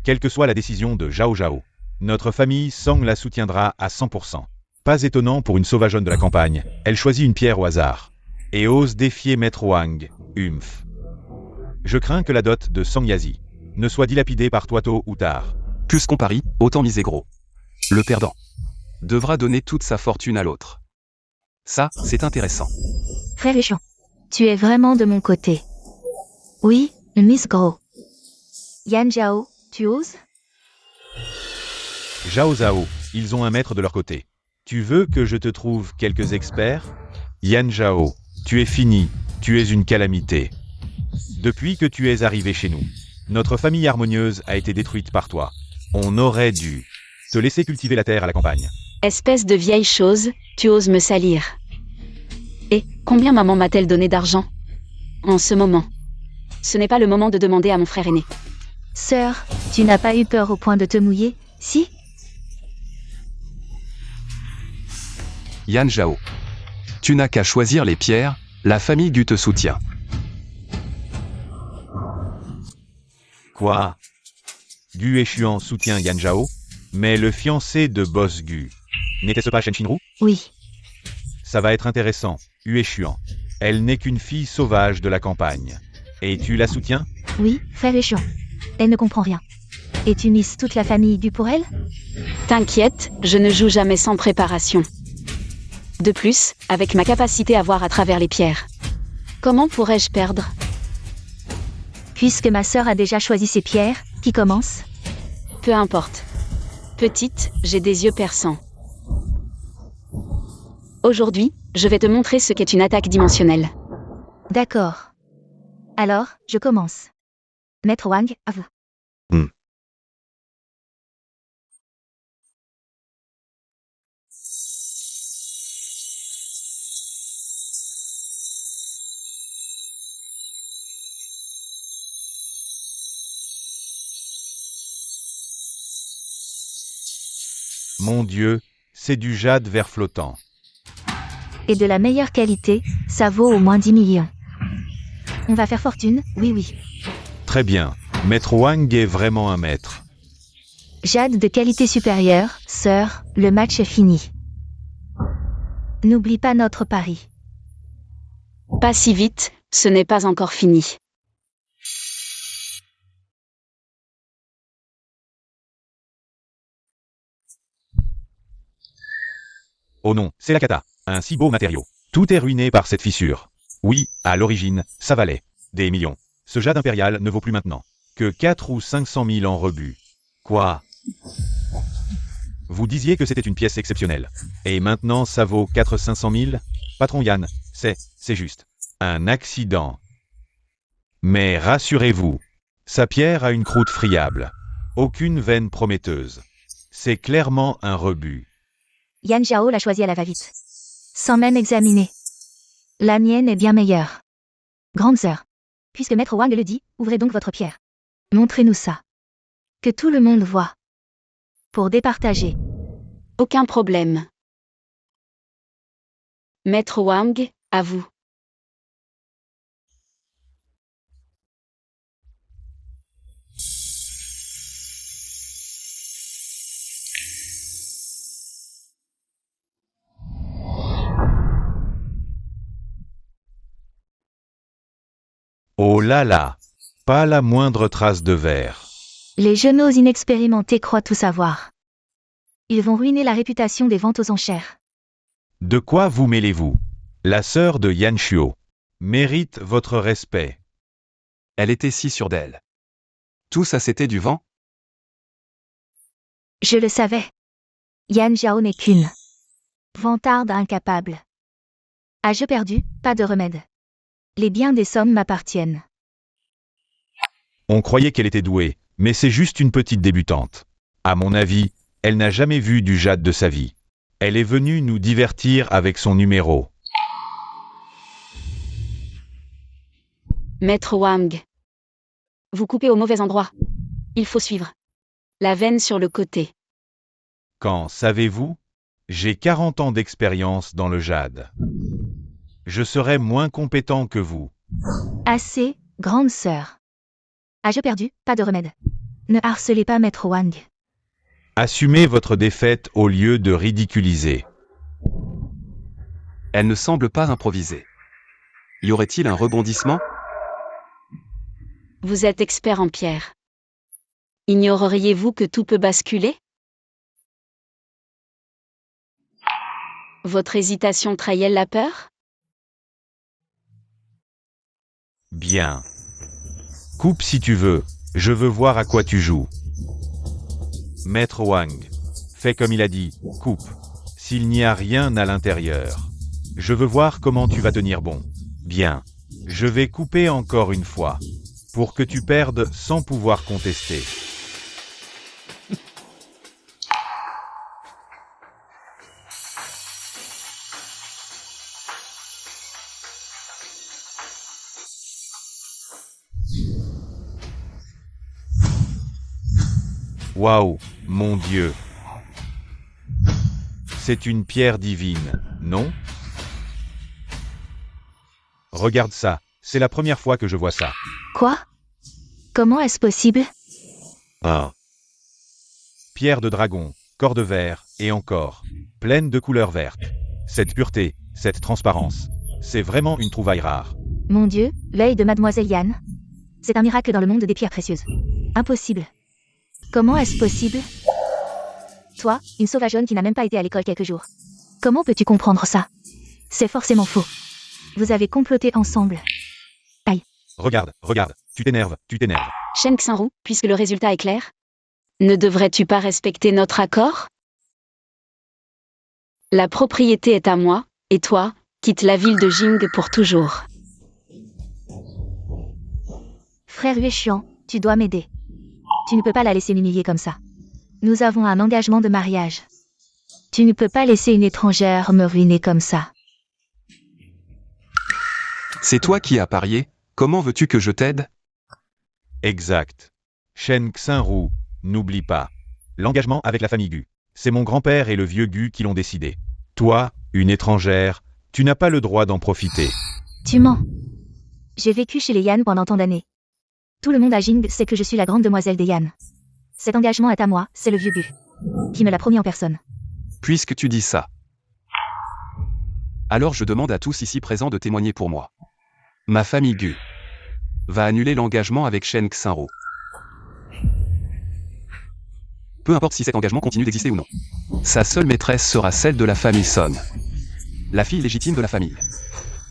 Quelle que soit la décision de Zhao Zhao, notre famille Song la soutiendra à 100%. Pas étonnant pour une sauvageonne de la campagne, elle choisit une pierre au hasard. Et ose défier Maître Wang, Humph. Je crains que la dot de Song Yazi ne soit dilapidée par toi tôt ou tard. Plus qu'on parie, autant miser gros. Le perdant devra donner toute sa fortune à l'autre. Ça, c'est intéressant. Frère Yueshuan, tu es vraiment de mon côté. Oui, Miss Gros. Yan Zhao, tu oses? Zhao Zhao, ils ont un maître de leur côté. Tu veux que je te trouve quelques experts? Yan Zhao, tu es fini, tu es une calamité. Depuis que tu es arrivé chez nous, notre famille harmonieuse a été détruite par toi. On aurait dû te laisser cultiver la terre à la campagne. Espèce de vieille chose, tu oses me salir. Et combien maman m'a-t-elle donné d'argent? En ce moment. Ce n'est pas le moment de demander à mon frère aîné. Sœur, tu n'as pas eu peur au point de te mouiller, si? Yan Zhao. Tu n'as qu'à choisir les pierres, la famille Gu te soutient. Quoi? Gu Xuan soutient Yan Zhao? Mais le fiancé de Boss Gu, n'était-ce pas Shen Shinru? Oui. Ça va être intéressant, Xuan. Elle n'est qu'une fille sauvage de la campagne. Et tu la soutiens? Oui, frère échéant. Elle ne comprend rien. Et tu mises toute la famille due pour elle? T'inquiète, je ne joue jamais sans préparation. De plus, avec ma capacité à voir à travers les pierres. Comment pourrais-je perdre? Puisque ma sœur a déjà choisi ses pierres, qui commence? Peu importe. Petite, j'ai des yeux perçants. Aujourd'hui, je vais te montrer ce qu'est une attaque dimensionnelle. D'accord. Alors, je commence. Maître Wang, à vous. Mon Dieu, c'est du jade vert flottant. Et de la meilleure qualité, ça vaut au moins 10 millions. On va faire fortune, oui oui. Très bien. Maître Wang est vraiment un maître. Jade de qualité supérieure, sœur, le match est fini. N'oublie pas notre pari. Pas si vite, ce n'est pas encore fini. Oh non, c'est la cata. Un si beau matériau. Tout est ruiné par cette fissure. Oui, à l'origine, ça valait des millions. Ce jade impérial ne vaut plus maintenant que 4 ou 500 000 en rebut. Quoi? Vous disiez que c'était une pièce exceptionnelle. Et maintenant ça vaut 400-500 000? Patron Yann, c'est juste un accident. Mais rassurez-vous, sa pierre a une croûte friable. Aucune veine prometteuse. C'est clairement un rebut. Yan Zhao l'a choisi à la va-vite. Sans même examiner. La mienne est bien meilleure. Grande sœur. Puisque Maître Wang le dit, ouvrez donc votre pierre. Montrez-nous ça. Que tout le monde voit. Pour départager. Aucun problème. Maître Wang, à vous. Oh là là, pas la moindre trace de verre. Les genoux inexpérimentés croient tout savoir. Ils vont ruiner la réputation des ventes aux enchères. De quoi vous mêlez-vous? La sœur de Yan Shuo mérite votre respect. Elle était si sûre d'elle. Tout ça c'était du vent? Je le savais. Yan Zhao n'est qu'une vantarde incapable. À jeu perdu, pas de remède. Les biens des sommes m'appartiennent. On croyait qu'elle était douée, mais c'est juste une petite débutante. À mon avis, elle n'a jamais vu du jade de sa vie. Elle est venue nous divertir avec son numéro. Maître Wang. Vous coupez au mauvais endroit. Il faut suivre. La veine sur le côté. Quand, savez-vous? J'ai 40 ans d'expérience dans le jade. Je serai moins compétent que vous. Assez, grande sœur. À jeu perdu, pas de remède. Ne harcelez pas Maître Wang. Assumez votre défaite au lieu de ridiculiser. Elle ne semble pas improviser. Y aurait-il un rebondissement? Vous êtes expert en pierre. Ignoreriez-vous que tout peut basculer? Votre hésitation trahit-elle la peur? Bien. Coupe si tu veux, je veux voir à quoi tu joues. Maître Wang, fais comme il a dit, coupe. S'il n'y a rien à l'intérieur. Je veux voir comment tu vas tenir bon. Bien. Je vais couper encore une fois. Pour que tu perdes sans pouvoir contester. Waouh, mon Dieu. C'est une pierre divine, non? Regarde ça, c'est la première fois que je vois ça. Quoi? Comment est-ce possible? Ah. Pierre de dragon, corps de verre, et encore, pleine de couleurs vertes. Cette pureté, cette transparence, c'est vraiment une trouvaille rare. Mon Dieu, l'œil de Mademoiselle Yan. C'est un miracle dans le monde des pierres précieuses. Impossible. Comment est-ce possible? Toi, une sauvageonne qui n'a même pas été à l'école quelques jours. Comment peux-tu comprendre ça? C'est forcément faux. Vous avez comploté ensemble. Regarde, tu t'énerves. Shen Xinru, puisque le résultat est clair, ne devrais-tu pas respecter notre accord? La propriété est à moi, et toi, quitte la ville de Jing pour toujours. Frère Yuexian, tu dois m'aider. Tu ne peux pas la laisser m'humilier comme ça. Nous avons un engagement de mariage. Tu ne peux pas laisser une étrangère me ruiner comme ça. C'est toi qui as parié, comment veux-tu que je t'aide? Exact. Shen Xinru, n'oublie pas. L'engagement avec la famille Gu. C'est mon grand-père et le vieux Gu qui l'ont décidé. Toi, une étrangère, tu n'as pas le droit d'en profiter. Tu mens. J'ai vécu chez les Yan pendant tant d'années. Tout le monde à Jing sait que je suis la grande demoiselle des Yan. Cet engagement est à moi, c'est le vieux Gu qui me l'a promis en personne. Puisque tu dis ça. Alors je demande à tous ici présents de témoigner pour moi. Ma famille Gu va annuler l'engagement avec Shen Xinru. Peu importe si cet engagement continue d'exister ou non. Sa seule maîtresse sera celle de la famille Son. La fille légitime de la famille.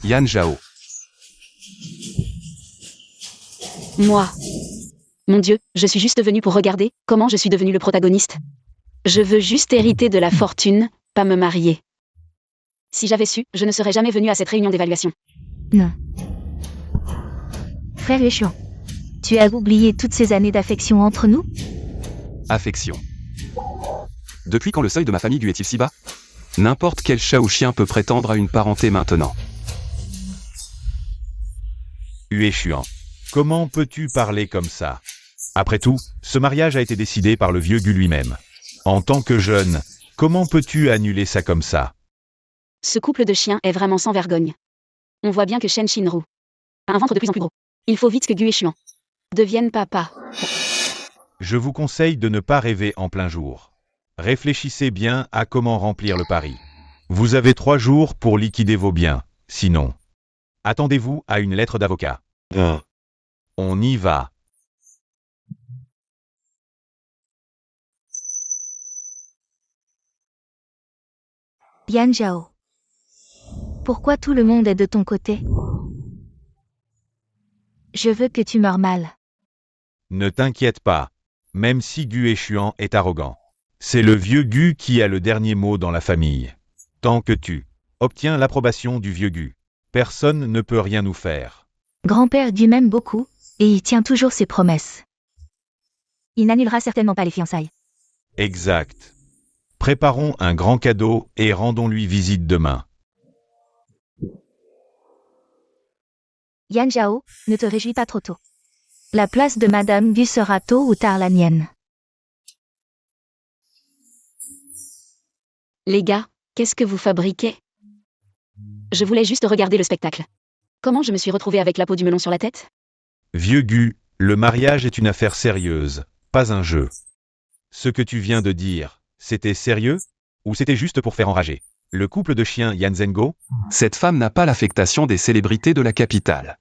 Yan Zhao. Moi. Mon Dieu, je suis juste venu pour regarder comment je suis devenu le protagoniste. Je veux juste hériter de la fortune, pas me marier. Si j'avais su, je ne serais jamais venu à cette réunion d'évaluation. Non. Frère Yuexian, tu as oublié toutes ces années d'affection entre nous? Affection. Depuis quand le seuil de ma famille Gu est-il si bas? N'importe quel chat ou chien peut prétendre à une parenté maintenant. Yuexian, comment peux-tu parler comme ça? Après tout, ce mariage a été décidé par le vieux Gu lui-même. En tant que jeune, comment peux-tu annuler ça comme ça? Ce couple de chiens est vraiment sans vergogne. On voit bien que Shen Xinru a un ventre de plus en plus gros. Il faut vite que Gu Yuexian devienne papa. Je vous conseille de ne pas rêver en plein jour. Réfléchissez bien à comment remplir le pari. Vous avez 3 jours pour liquider vos biens, sinon, attendez-vous à une lettre d'avocat. On y va. Yan Zhao. Pourquoi tout le monde est de ton côté? Je veux que tu meurs mal. Ne t'inquiète pas, même si Gu Yuexian est arrogant. C'est le vieux Gu qui a le dernier mot dans la famille. Tant que tu obtiens l'approbation du vieux Gu, personne ne peut rien nous faire. Grand-père Gu m'aime beaucoup, et il tient toujours ses promesses. Il n'annulera certainement pas les fiançailles. Exact. Préparons un grand cadeau et rendons-lui visite demain. Yan Zhao, ne te réjouis pas trop tôt. La place de Madame Gu sera tôt ou tard la mienne. Les gars, qu'est-ce que vous fabriquez? Je voulais juste regarder le spectacle. Comment je me suis retrouvée avec la peau du melon sur la tête? Vieux Gu, le mariage est une affaire sérieuse, pas un jeu. Ce que tu viens de dire, c'était sérieux? Ou c'était juste pour faire enrager le couple de chiens Yan Zhengo? Cette femme n'a pas l'affectation des célébrités de la capitale.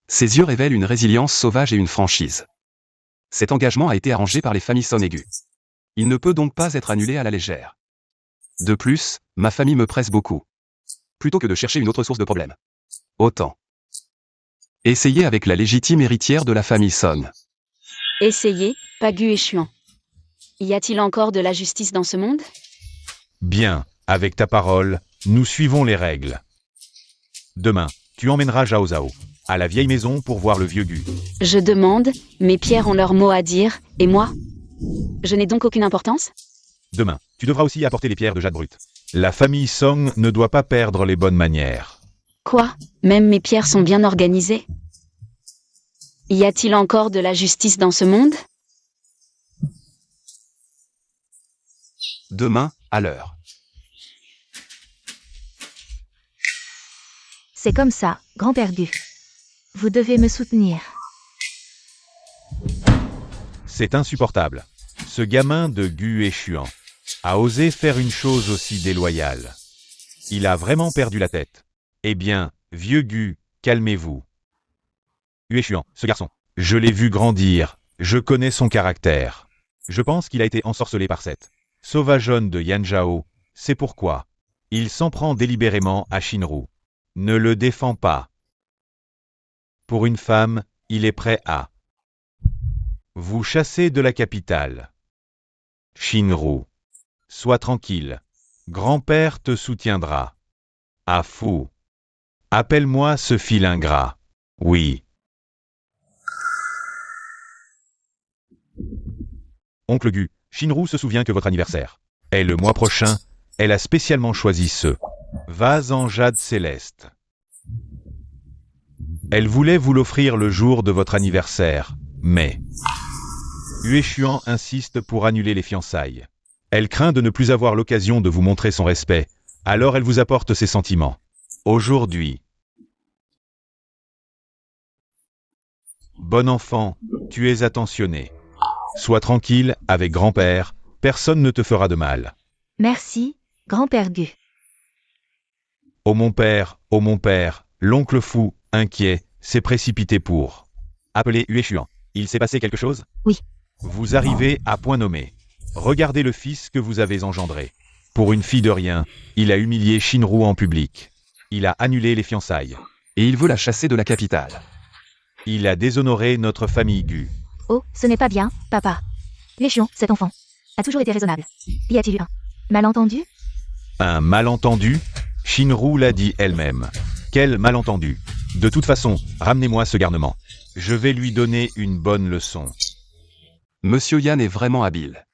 Ses yeux révèlent une résilience sauvage et une franchise. Cet engagement a été arrangé par les familles Son et Gu. Il ne peut donc pas être annulé à la légère. De plus, ma famille me presse beaucoup. Plutôt que de chercher une autre source de problème. Autant essayer avec la légitime héritière de la famille Son. Essayez, pas Gu Yuexian. Y a-t-il encore de la justice dans ce monde? Bien, avec ta parole, nous suivons les règles. Demain, tu emmèneras Zhao Zhao à la vieille maison pour voir le vieux Gu. Je demande, mes pierres ont leur mot à dire, et moi? Je n'ai donc aucune importance? Demain, tu devras aussi apporter les pierres de jade brut. La famille Song ne doit pas perdre les bonnes manières. Quoi? Même mes pierres sont bien organisées? Y a-t-il encore de la justice dans ce monde? Demain, à l'heure. C'est comme ça, grand-père Gu. Vous devez me soutenir. C'est insupportable. Ce gamin de Gu Yuexian a osé faire une chose aussi déloyale. Il a vraiment perdu la tête. Eh bien, vieux Gu, calmez-vous. Huéchuan, ce garçon. Je l'ai vu grandir, je connais son caractère. Je pense qu'il a été ensorcelé par cette sauvageonne de Yan Zhao, c'est pourquoi il s'en prend délibérément à Shinru. Ne le défends pas. Pour une femme, il est prêt à vous chasser de la capitale. Shinru. Sois tranquille. Grand-père te soutiendra. Ah fou. Appelle-moi ce fil ingrat. Oui. Oncle Gu, Shinru se souvient que votre anniversaire est le mois prochain. Elle a spécialement choisi ce vase en jade céleste. Elle voulait vous l'offrir le jour de votre anniversaire, mais Huéchuan insiste pour annuler les fiançailles. Elle craint de ne plus avoir l'occasion de vous montrer son respect, alors elle vous apporte ses sentiments. Aujourd'hui. Bon enfant, tu es attentionné. Sois tranquille, avec grand-père, personne ne te fera de mal. Merci, grand-père Gu. Oh mon père, l'oncle fou, inquiet, s'est précipité pour appeler Huéchuan. Il s'est passé quelque chose? Oui. Vous arrivez à point nommé. Regardez le fils que vous avez engendré. Pour une fille de rien, il a humilié Shinru en public. Il a annulé les fiançailles. Et il veut la chasser de la capitale. Il a déshonoré notre famille Gu. Oh, ce n'est pas bien, papa. Huéchuan, cet enfant, a toujours été raisonnable. Y a-t-il eu un malentendu? Un malentendu? Shinru l'a dit elle-même. Quel malentendu? De toute façon, ramenez-moi ce garnement. Je vais lui donner une bonne leçon. Monsieur Yan est vraiment habile.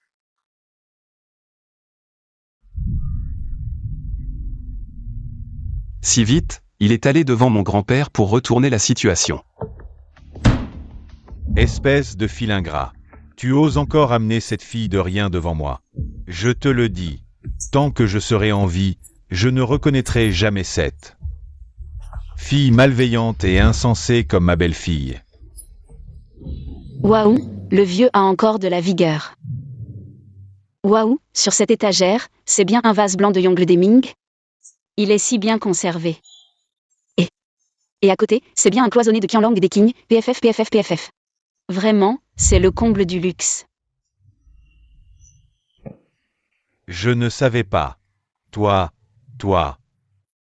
Si vite, il est allé devant mon grand-père pour retourner la situation. Espèce de fil ingrat. Tu oses encore amener cette fille de rien devant moi. Je te le dis, tant que je serai en vie, je ne reconnaîtrai jamais cette fille malveillante et insensée comme ma belle-fille. Waouh, le vieux a encore de la vigueur. Waouh, sur cette étagère, c'est bien un vase blanc de Yongle des Ming. Il est si bien conservé. Et à côté, c'est bien un cloisonné de Qianlong des Qing, PFF. Vraiment, c'est le comble du luxe. Je ne savais pas. Toi.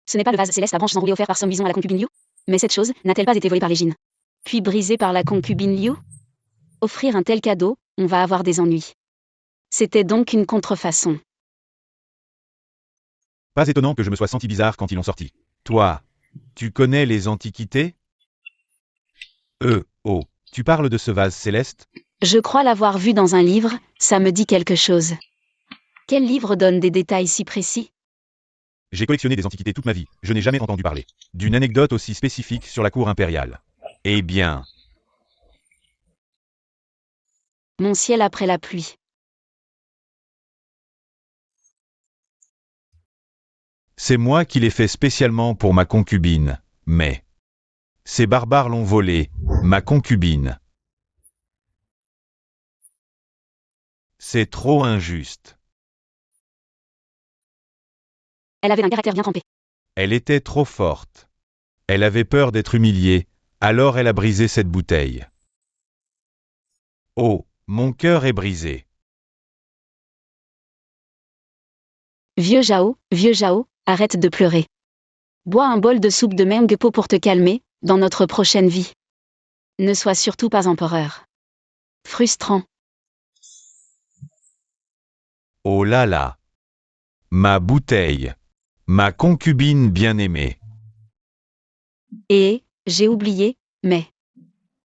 Ce n'est pas le vase céleste à branches enroulées offert par Song Bison à la concubine Liu? Mais cette chose, n'a-t-elle pas été volée par les Jin? Puis brisée par la concubine Liu? Offrir un tel cadeau, on va avoir des ennuis. C'était donc une contrefaçon. Pas étonnant que je me sois senti bizarre quand ils l'ont sorti. Toi, tu connais les antiquités? Oh, tu parles de ce vase céleste? Je crois l'avoir vu dans un livre, ça me dit quelque chose. Quel livre donne des détails si précis? J'ai collectionné des antiquités toute ma vie, je n'ai jamais entendu parler d'une anecdote aussi spécifique sur la cour impériale. Eh bien, Mon ciel après la pluie. c'est moi qui l'ai fait spécialement pour ma concubine, mais ces barbares l'ont volé, ma concubine. C'est trop injuste. Elle avait un caractère bien trempé. Elle était trop forte. Elle avait peur d'être humiliée, alors elle a brisé cette bouteille. Oh, mon cœur est brisé. Vieux Zhao, arrête de pleurer. Bois un bol de soupe de Mengpo pour te calmer, dans notre prochaine vie. Ne sois surtout pas empereur. Frustrant. Oh là là. Ma bouteille. Ma concubine bien-aimée. Et, j'ai oublié, mais...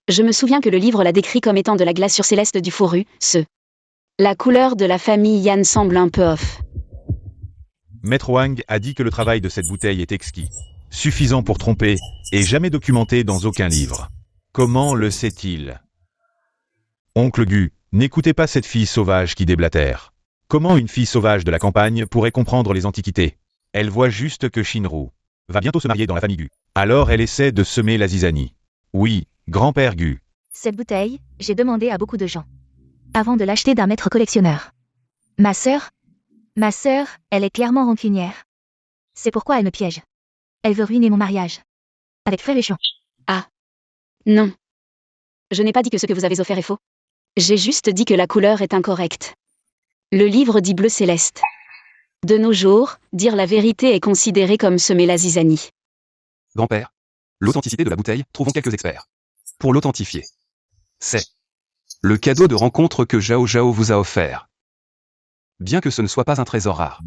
Je me souviens que le livre la décrit comme étant de la glaçure céleste du fourru, La couleur de la famille Yan semble un peu off. Maître Wang a dit que le travail de cette bouteille est exquis, suffisant pour tromper, et jamais documenté dans aucun livre. Comment le sait-il? Oncle Gu, n'écoutez pas cette fille sauvage qui déblatère. Comment une fille sauvage de la campagne pourrait comprendre les antiquités? Elle voit juste que Shinru va bientôt se marier dans la famille Gu. Alors elle essaie de semer la zizanie. Oui, grand-père Gu. Cette bouteille, j'ai demandé à beaucoup de gens. Avant de l'acheter d'un maître collectionneur. Ma sœur, elle est clairement rancunière. C'est pourquoi elle me piège. Elle veut ruiner mon mariage. Avec frère Huéchuan. Ah. Non. Je n'ai pas dit que ce que vous avez offert est faux. J'ai juste dit que la couleur est incorrecte. Le livre dit bleu céleste. De nos jours, dire la vérité est considéré comme semer la zizanie. Grand-père, l'authenticité de la bouteille, trouvons quelques experts. Pour l'authentifier. C'est le cadeau de rencontre que Zhao Zhao vous a offert. Bien que ce ne soit pas un trésor rare.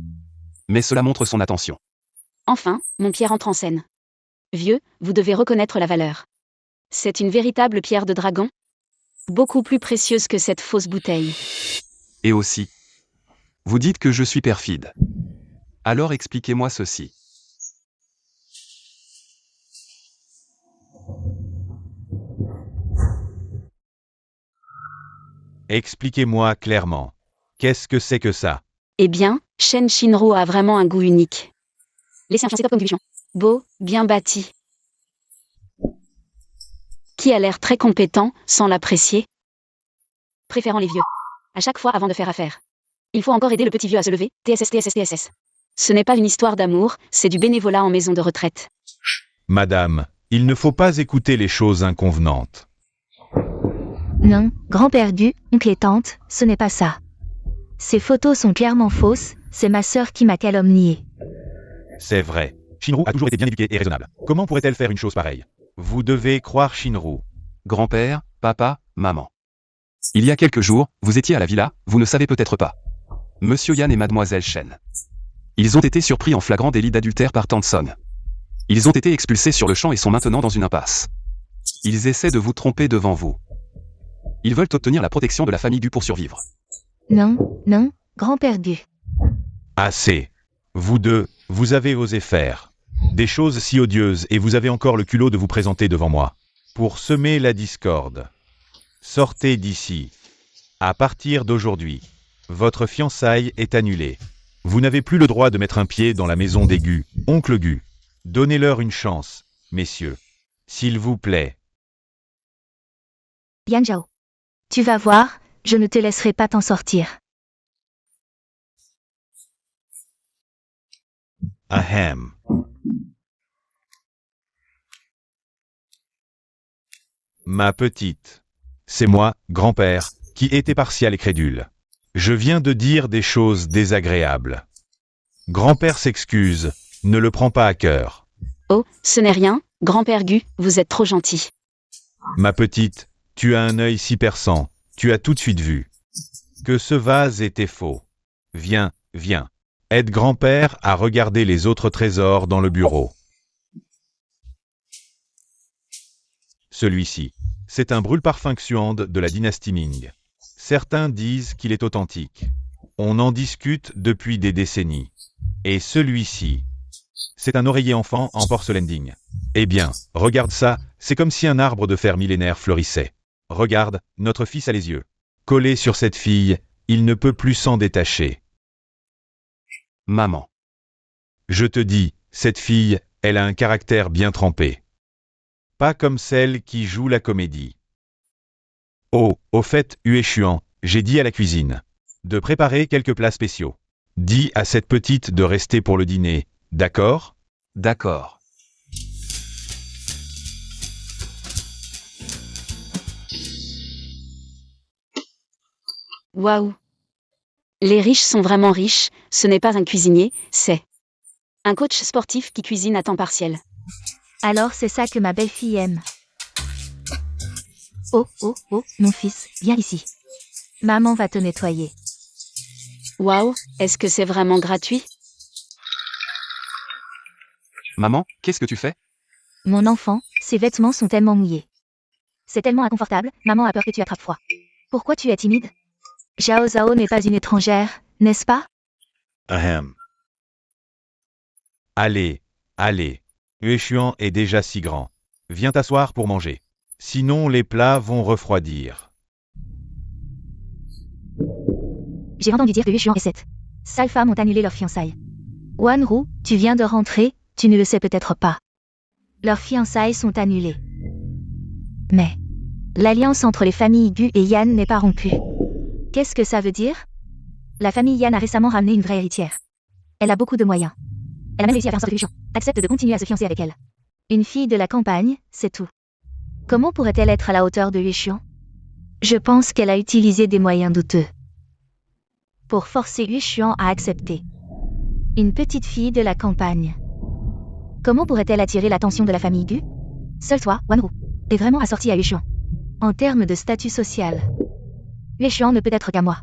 Mais cela montre son attention. Enfin, mon pierre entre en scène. Vieux, vous devez reconnaître la valeur. C'est une véritable pierre de dragon. Beaucoup plus précieuse que cette fausse bouteille. Et aussi, vous dites que je suis perfide. Alors expliquez-moi ceci. Expliquez-moi clairement. Qu'est-ce que c'est que ça? Eh bien, Shen Shinro a vraiment un goût unique. Laissez un chance top comme dilution. Beau, bien bâti. Qui a l'air très compétent, sans l'apprécier. Préférant les vieux. À chaque fois avant de faire affaire. Il faut encore aider le petit vieux à se lever, TSS. Ce n'est pas une histoire d'amour, c'est du bénévolat en maison de retraite. Madame, il ne faut pas écouter les choses inconvenantes. Non, grand-père Gu, oncle et tante, ce n'est pas ça. Ces photos sont clairement fausses, c'est ma sœur qui m'a calomnié. C'est vrai. Shinru a toujours été bien éduquée et raisonnable. Comment pourrait-elle faire une chose pareille? Vous devez croire Shinru. Grand-père, papa, maman. Il y a quelques jours, vous étiez à la villa, vous ne savez peut-être pas. Monsieur Yan et mademoiselle Shen. Ils ont été surpris en flagrant délit d'adultère par Tante Song. Ils ont été expulsés sur le champ et sont maintenant dans une impasse. Ils essaient de vous tromper devant vous. Ils veulent obtenir la protection de la famille Gu pour survivre. Non, grand-père Gu. Assez. Vous deux, vous avez osé faire des choses si odieuses et vous avez encore le culot de vous présenter devant moi. Pour semer la discorde. Sortez d'ici. À partir d'aujourd'hui, votre fiançaille est annulée. Vous n'avez plus le droit de mettre un pied dans la maison des Gu, oncle Gu. Donnez-leur une chance, messieurs. S'il vous plaît. Yan Zhao. Tu vas voir, je ne te laisserai pas t'en sortir. Ahem. Ma petite. C'est moi, grand-père, qui était partial et crédule. Je viens de dire des choses désagréables. Grand-père s'excuse, ne le prends pas à cœur. Oh, ce n'est rien, grand-père Gu, vous êtes trop gentil. Ma petite, tu as un œil si perçant, tu as tout de suite vu que ce vase était faux. Viens, aide grand-père à regarder les autres trésors dans le bureau. Celui-ci, c'est un brûle-parfum Xuand de la dynastie Ming. Certains disent qu'il est authentique. On en discute depuis des décennies. Et celui-ci, c'est un oreiller enfant en porcelaine digne. Eh bien, regarde ça, c'est comme si un arbre de fer millénaire fleurissait. Regarde, notre fils a les yeux collés sur cette fille, il ne peut plus s'en détacher. Maman. Je te dis, cette fille, elle a un caractère bien trempé. Pas comme celle qui joue la comédie. Oh, au fait, Hueshuan, j'ai dit à la cuisine de préparer quelques plats spéciaux. Dis à cette petite de rester pour le dîner, d'accord? D'accord. Waouh. Les riches sont vraiment riches, ce n'est pas un cuisinier, c'est un coach sportif qui cuisine à temps partiel. Alors c'est ça que ma belle-fille aime. Oh, mon fils, viens ici. Maman va te nettoyer. Waouh, est-ce que c'est vraiment gratuit? Maman, qu'est-ce que tu fais? Mon enfant, ses vêtements sont tellement mouillés. C'est tellement inconfortable, maman a peur que tu attrapes froid. Pourquoi tu es timide? Zhao Zhao n'est pas une étrangère, n'est-ce pas? Ahem. Allez. Hueshuan est déjà si grand. Viens t'asseoir pour manger. Sinon les plats vont refroidir. J'ai entendu dire que Hueshuan et cette sale femme ont annulé leur fiançailles. Wanru, tu viens de rentrer, tu ne le sais peut-être pas. Leurs fiançailles sont annulées. Mais l'alliance entre les familles Gu et Yan n'est pas rompue. Qu'est-ce que ça veut dire? La famille Yan a récemment ramené une vraie héritière. Elle a beaucoup de moyens. Elle a même réussi à faire en sorte que Hueshuan accepte de continuer à se fiancer avec elle. Une fille de la campagne, c'est tout. Comment pourrait-elle être à la hauteur de Yuxian? Je pense qu'elle a utilisé des moyens douteux pour forcer Yuxian à accepter. Une petite fille de la campagne. Comment pourrait-elle attirer l'attention de la famille Gu? Seul toi, Wanru, est vraiment assorti à Yuxian. En termes de statut social, Yuxian ne peut être qu'à moi.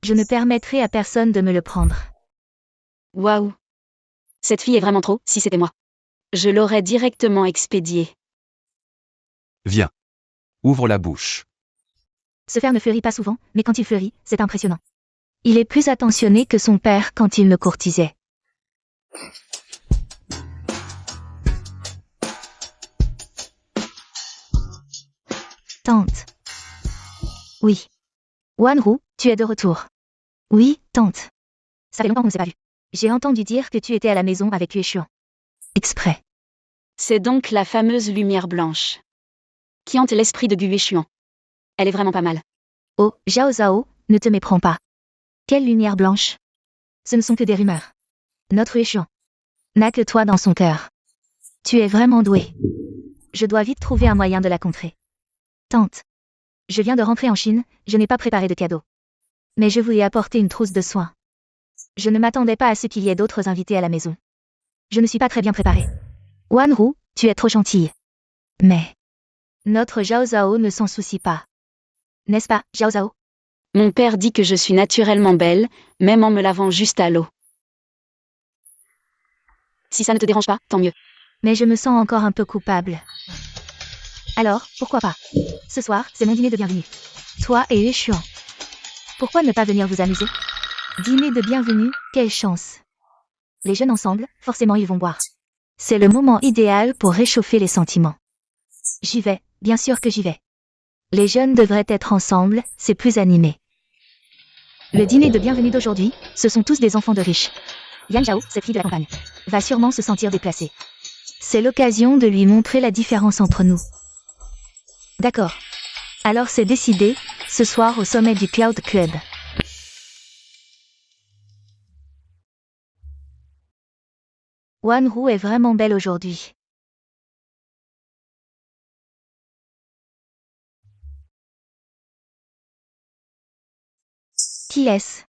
Je ne permettrai à personne de me le prendre. Waouh. Cette fille est vraiment trop, si c'était moi. Je l'aurais directement expédiée. Viens. Ouvre la bouche. Ce fer ne fleurit pas souvent, mais quand il fleurit, c'est impressionnant. Il est plus attentionné que son père quand il me courtisait. Tante. Oui. Wanru, tu es de retour. Oui, tante. Ça fait longtemps qu'on ne s'est pas vu. J'ai entendu dire que tu étais à la maison avec Yuxian. Exprès. C'est donc la fameuse lumière blanche qui hante l'esprit de Gu Yuxian. Elle est vraiment pas mal. Oh, Zhao Zhao, ne te méprends pas. Quelle lumière blanche. Ce ne sont que des rumeurs. Notre Yuxian n'a que toi dans son cœur. Tu es vraiment doué. Je dois vite trouver un moyen de la contrer. Tante. Je viens de rentrer en Chine, je n'ai pas préparé de cadeau. Mais je vous ai apporté une trousse de soins. Je ne m'attendais pas à ce qu'il y ait d'autres invités à la maison. Je ne suis pas très bien préparée. Wanru, tu es trop gentille. Mais notre Zhao Zhao ne s'en soucie pas. N'est-ce pas, Zhao Zhao? Mon père dit que je suis naturellement belle, même en me lavant juste à l'eau. Si ça ne te dérange pas, tant mieux. Mais je me sens encore un peu coupable. Alors, pourquoi pas? Ce soir, c'est mon dîner de bienvenue. Toi et Yuxian. Pourquoi ne pas venir vous amuser? Dîner de bienvenue, quelle chance. Les jeunes ensemble, forcément ils vont boire. C'est le moment idéal pour réchauffer les sentiments. J'y vais, bien sûr que j'y vais. Les jeunes devraient être ensemble, c'est plus animé. Le dîner de bienvenue d'aujourd'hui, ce sont tous des enfants de riches. Yan Zhao, cette fille de la campagne, va sûrement se sentir déplacée. C'est l'occasion de lui montrer la différence entre nous. D'accord. Alors c'est décidé, ce soir au sommet du Cloud Club. Wanru est vraiment belle aujourd'hui. Qui est-ce?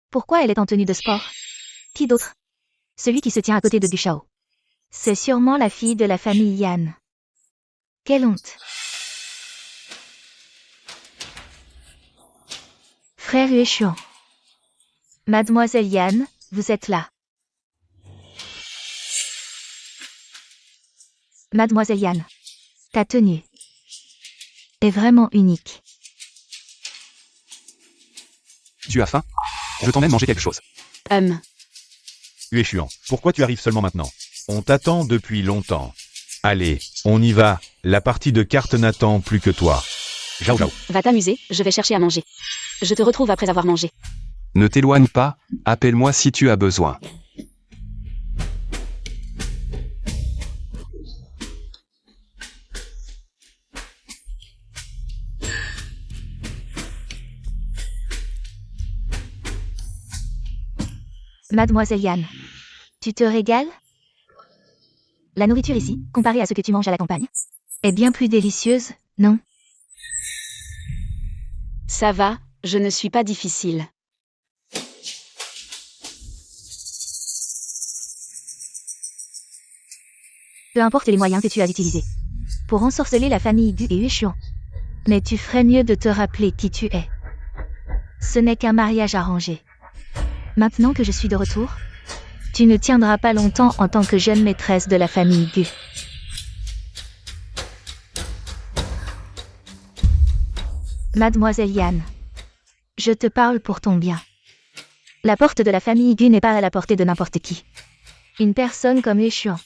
Pourquoi elle est en tenue de sport? Qui d'autre? Celui qui se tient à côté de Gushao. C'est sûrement la fille de la famille Yan. Quelle honte. Frère Yuxian. Mademoiselle Yan, vous êtes là. Mademoiselle Yan. Ta tenue est vraiment unique. Tu as faim? Je t'emmène manger quelque chose. Yuxian, pourquoi tu arrives seulement maintenant? On t'attend depuis longtemps. Allez, on y va. La partie de cartes n'attend plus que toi. Zhao Zhao. Va t'amuser, je vais chercher à manger. Je te retrouve après avoir mangé. Ne t'éloigne pas, appelle-moi si tu as besoin. Mademoiselle Yan. Tu te régales? La nourriture ici, comparée à ce que tu manges à la campagne, est bien plus délicieuse, non? Ça va, je ne suis pas difficile. Peu importe les moyens que tu as utilisés pour ensorceler la famille Gu et Yuxian. Mais tu ferais mieux de te rappeler qui tu es. Ce n'est qu'un mariage arrangé. Maintenant que je suis de retour, tu ne tiendras pas longtemps en tant que jeune maîtresse de la famille Gu. Mademoiselle Yan, je te parle pour ton bien. La porte de la famille Gu n'est pas à la portée de n'importe qui. Une personne comme Yuxian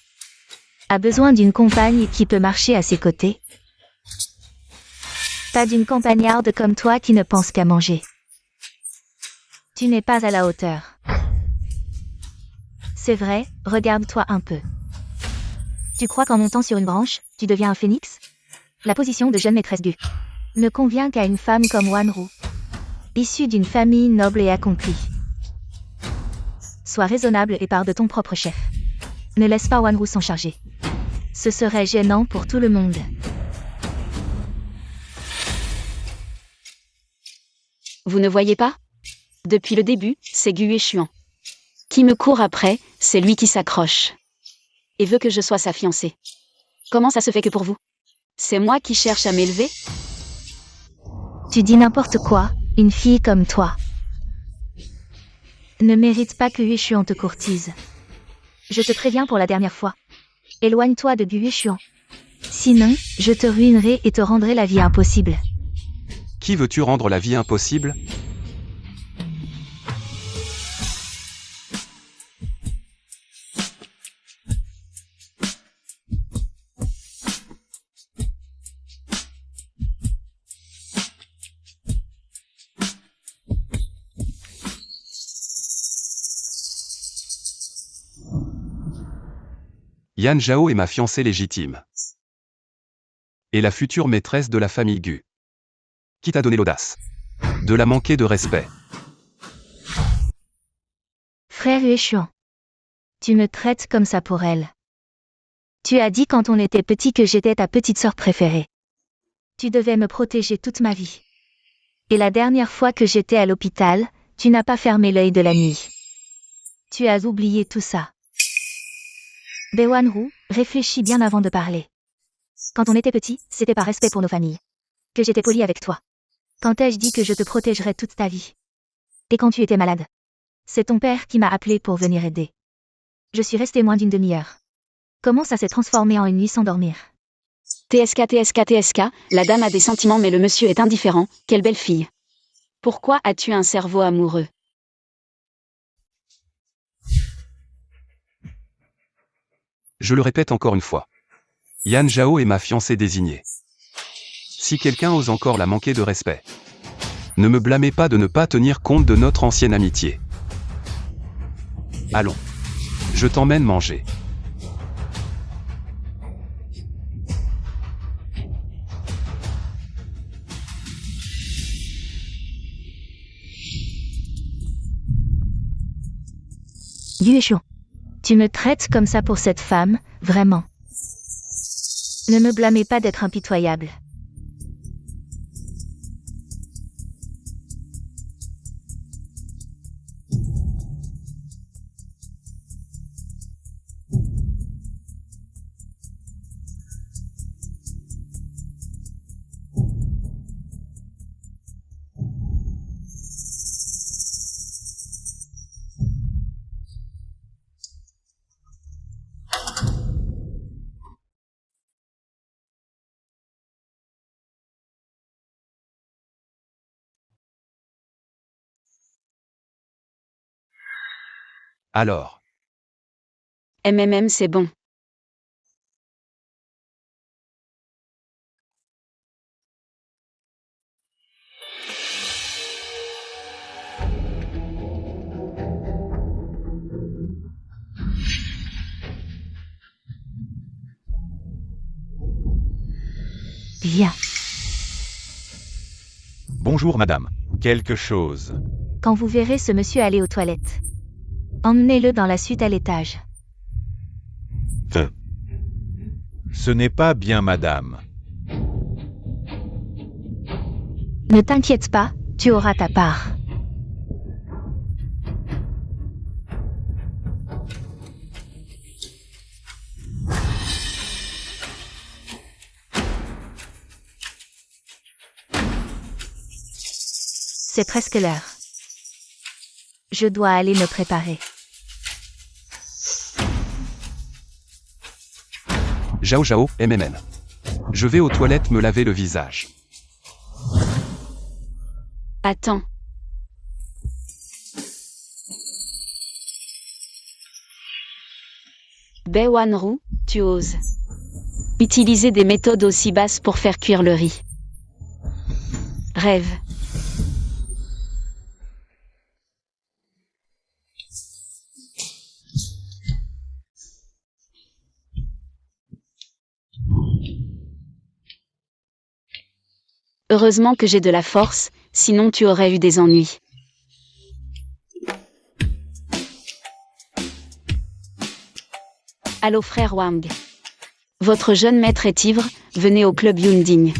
a besoin d'une compagne qui peut marcher à ses côtés. Pas d'une campagnarde comme toi qui ne pense qu'à manger. Tu n'es pas à la hauteur. C'est vrai, regarde-toi un peu. Tu crois qu'en montant sur une branche, tu deviens un phénix? La position de jeune maîtresse Gu ne convient qu'à une femme comme Wanru, issue d'une famille noble et accomplie. Sois raisonnable et pars de ton propre chef. Ne laisse pas Wanru s'en charger. Ce serait gênant pour tout le monde. Vous ne voyez pas? Depuis le début, c'est Gue Chuan. Qui me court après, c'est lui qui s'accroche. Et veut que je sois sa fiancée. Comment ça se fait que pour vous? C'est moi qui cherche à m'élever? Tu dis n'importe quoi, une fille comme toi ne mérite pas que Yueshuan te courtise. Je te préviens pour la dernière fois. Éloigne-toi de Yueshuan. Sinon, je te ruinerai et te rendrai la vie impossible. Qui veux-tu rendre la vie impossible? Yan Zhao est ma fiancée légitime. Et la future maîtresse de la famille Gu. Qui t'a donné l'audace de la manquer de respect? Frère Yueshuan. Tu me traites comme ça pour elle. Tu as dit quand on était petit que j'étais ta petite sœur préférée. Tu devais me protéger toute ma vie. Et la dernière fois que j'étais à l'hôpital, tu n'as pas fermé l'œil de la nuit. Tu as oublié tout ça. Baewanru, réfléchis bien avant de parler. Quand on était petit, c'était par respect pour nos familles. Que j'étais poli avec toi. Quand ai-je dit que je te protégerais toute ta vie? Et quand tu étais malade? C'est ton père qui m'a appelé pour venir aider. Je suis restée moins d'une demi-heure. Comment ça s'est transformé en une nuit sans dormir? TSK, la dame a des sentiments mais le monsieur est indifférent, quelle belle fille. Pourquoi as-tu un cerveau amoureux? Je le répète encore une fois. Yan Zhao est ma fiancée désignée. Si quelqu'un ose encore la manquer de respect, ne me blâmez pas de ne pas tenir compte de notre ancienne amitié. Allons. Je t'emmène manger. Yueshuan. Tu me traites comme ça pour cette femme, vraiment. Ne me blâmez pas d'être impitoyable. Alors. C'est bon. Viens. Bonjour madame. Quelque chose. Quand vous verrez ce monsieur aller aux toilettes, emmenez-le dans la suite à l'étage. Ce n'est pas bien madame. Ne t'inquiète pas, tu auras ta part. C'est presque l'heure. Je dois aller me préparer. Zhao, Je vais aux toilettes me laver le visage. Attends. Baewanru, tu oses utiliser des méthodes aussi basses pour faire cuire le riz. Rêve. Heureusement que j'ai de la force, sinon tu aurais eu des ennuis. Allô frère Wang. Votre jeune maître est ivre, venez au club Yunding.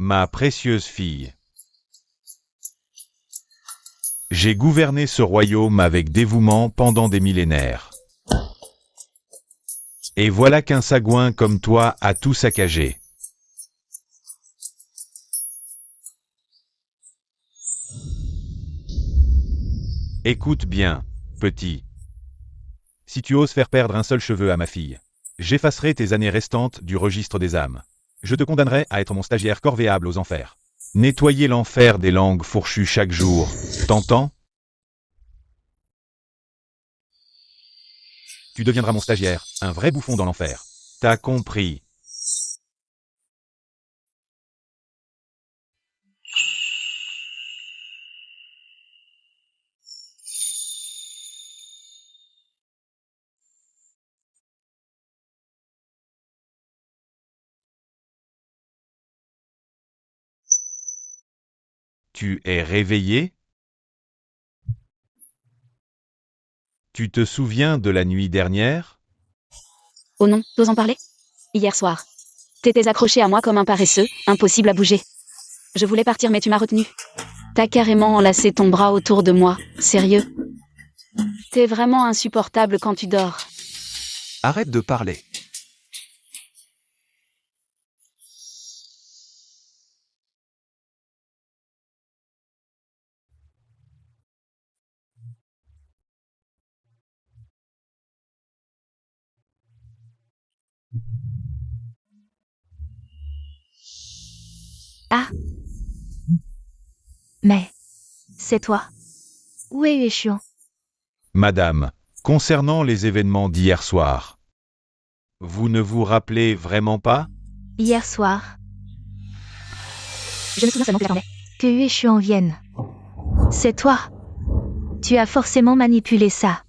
Ma précieuse fille. J'ai gouverné ce royaume avec dévouement pendant des millénaires. Et voilà qu'un sagouin comme toi a tout saccagé. Écoute bien, petit. Si tu oses faire perdre un seul cheveu à ma fille, j'effacerai tes années restantes du registre des âmes. Je te condamnerai à être mon stagiaire corvéable aux enfers. Nettoyer l'enfer des langues fourchues chaque jour. T'entends? Tu deviendras mon stagiaire, un vrai bouffon dans l'enfer. T'as compris. Tu es réveillé? Tu te souviens de la nuit dernière? Oh non, t'oses en parler? Hier soir. T'étais accroché à moi comme un paresseux, impossible à bouger. Je voulais partir mais tu m'as retenu. T'as carrément enlacé ton bras autour de moi, sérieux. T'es vraiment insupportable quand tu dors. Arrête de parler. Ah. Mais. C'est toi. Où est Yueshuan? Madame, concernant les événements d'hier soir, vous ne vous rappelez vraiment pas? Hier soir. Je me souviens seulement que j'attendais que Yueshuan vienne. C'est toi. Tu as forcément manipulé ça.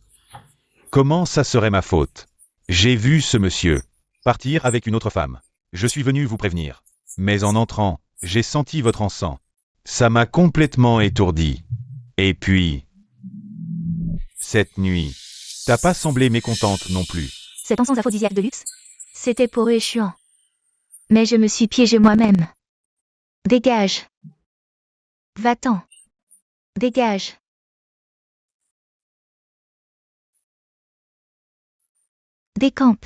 Comment ça serait ma faute? J'ai vu ce monsieur partir avec une autre femme. Je suis venu vous prévenir. Mais en entrant, j'ai senti votre encens. Ça m'a complètement étourdi. Et puis... cette nuit, t'as pas semblé mécontente non plus. Cet encens aphrodisiaque de luxe? C'était pour Yueshuan. Mais je me suis piégé moi-même. Dégage. Va-t'en. Dégage. Décampe.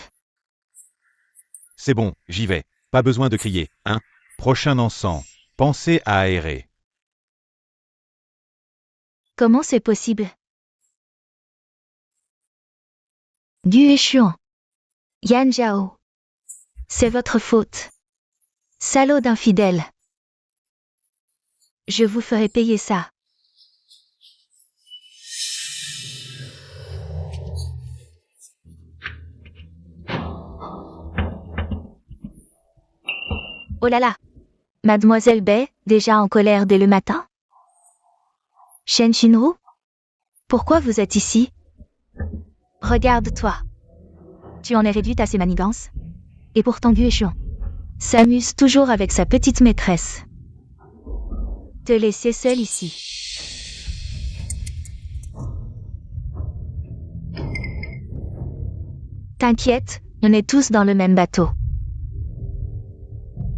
C'est bon, j'y vais. Pas besoin de crier, hein? Prochain encens, pensez à aérer. Comment c'est possible? Du Yueshuan. Yan Zhao. C'est votre faute. Salaud d'infidèle. Je vous ferai payer ça. Oh là là! Mademoiselle Bai, déjà en colère dès le matin? Shen Shinru? Pourquoi vous êtes ici? Regarde-toi. Tu en es réduite à ces manigances? Et pourtant Yueshuan s'amuse toujours avec sa petite maîtresse. Te laisser seule ici. T'inquiète, on est tous dans le même bateau.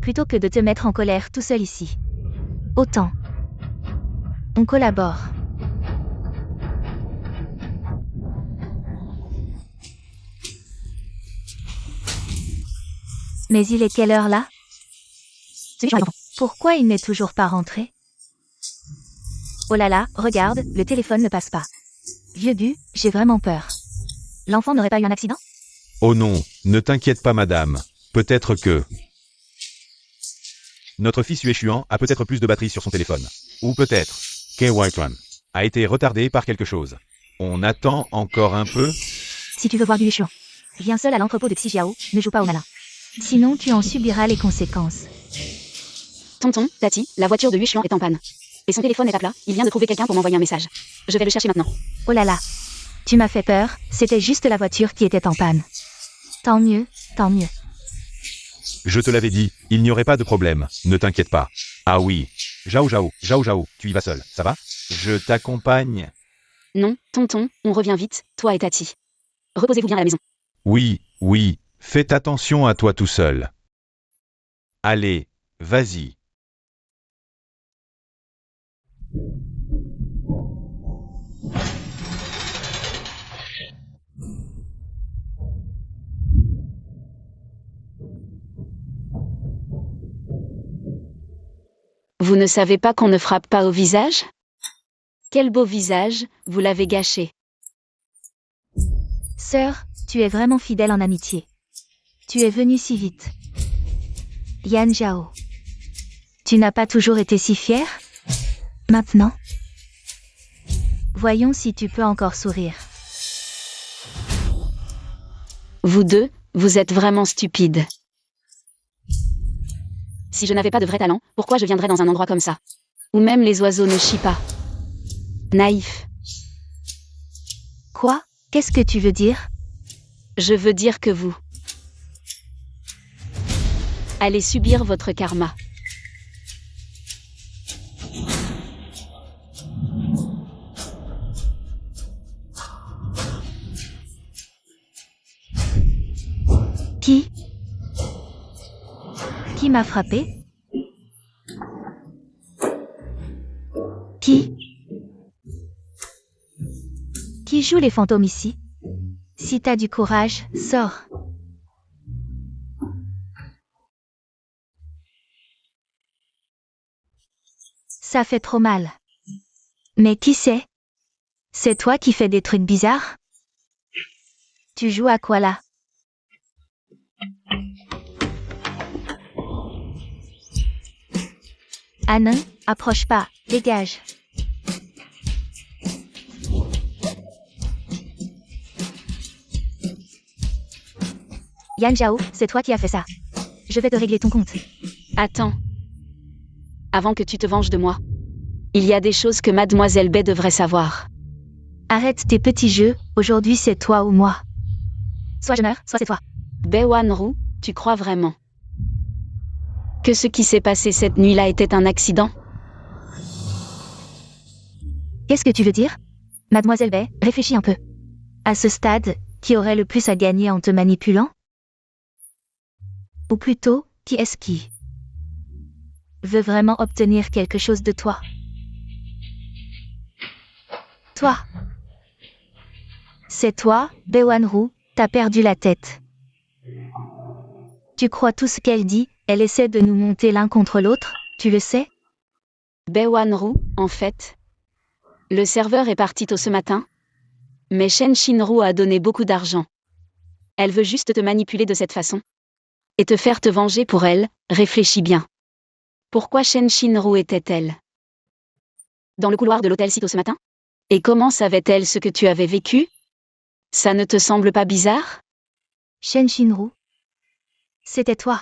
Plutôt que de te mettre en colère tout seul ici. Autant. On collabore. Mais il est quelle heure là? Pourquoi il n'est toujours pas rentré? Oh là là, regarde, le téléphone ne passe pas. Vieux bu, j'ai vraiment peur. L'enfant n'aurait pas eu un accident? Oh non, ne t'inquiète pas madame. Peut-être que... notre fils Yueshuan a peut-être plus de batterie sur son téléphone. Ou peut-être que Whiterun a été retardé par quelque chose. On attend encore un peu? Si tu veux voir du Yueshuan, viens seul à l'entrepôt de Xijiao, ne joue pas au malin. Sinon tu en subiras les conséquences. Tonton, Tati, la voiture de Yueshuan est en panne. Et son téléphone est à plat, il vient de trouver quelqu'un pour m'envoyer un message. Je vais le chercher maintenant. Oh là là. Tu m'as fait peur, c'était juste la voiture qui était en panne. Tant mieux, tant mieux. Je te l'avais dit, il n'y aurait pas de problème, ne t'inquiète pas. Ah oui. Zhao Zhao, tu y vas seul, ça va? Je t'accompagne. Non, tonton, on revient vite, toi et Tati. Reposez-vous bien à la maison. Oui, faites attention à toi tout seul. Allez, vas-y. Vous ne savez pas qu'on ne frappe pas au visage? Quel beau visage, vous l'avez gâché. Sœur, tu es vraiment fidèle en amitié. Tu es venue si vite. Yan Zhao. Tu n'as pas toujours été si fière? Maintenant? Voyons si tu peux encore sourire. Vous deux, vous êtes vraiment stupides. Si je n'avais pas de vrai talent, pourquoi je viendrais dans un endroit comme ça? Où même les oiseaux ne chient pas. Naïf. Quoi? Qu'est-ce que tu veux dire? Je veux dire que vous allez subir votre karma. Qui? Qui m'a frappé? Qui? Qui joue les fantômes ici? Si t'as du courage, sors. Ça fait trop mal. Mais qui c'est? C'est toi qui fais des trucs bizarres? Tu joues à quoi là? Ah non, approche pas, dégage. Yan Zhao, c'est toi qui as fait ça. Je vais te régler ton compte. Attends. Avant que tu te venges de moi. Il y a des choses que Mademoiselle Bai devrait savoir. Arrête tes petits jeux, aujourd'hui c'est toi ou moi. Soit je meurs, soit c'est toi. Bai Wanru, tu crois vraiment que ce qui s'est passé cette nuit-là était un accident? Qu'est-ce que tu veux dire? Mademoiselle Bai, réfléchis un peu. À ce stade, qui aurait le plus à gagner en te manipulant? Ou plutôt, qui est-ce qui veut vraiment obtenir quelque chose de toi? Toi. C'est toi, Bai Wanru, t'as perdu la tête. Tu crois tout ce qu'elle dit, elle essaie de nous monter l'un contre l'autre, tu le sais? Bai Wanru, en fait. Le serveur est parti tôt ce matin. Mais Shen Shinru a donné beaucoup d'argent. Elle veut juste te manipuler de cette façon. Et te faire te venger pour elle, réfléchis bien. Pourquoi Shen Shinru était-elle dans le couloir de l'hôtel si tôt ce matin? Et comment savait-elle ce que tu avais vécu? Ça ne te semble pas bizarre? Shen Shinru. C'était toi.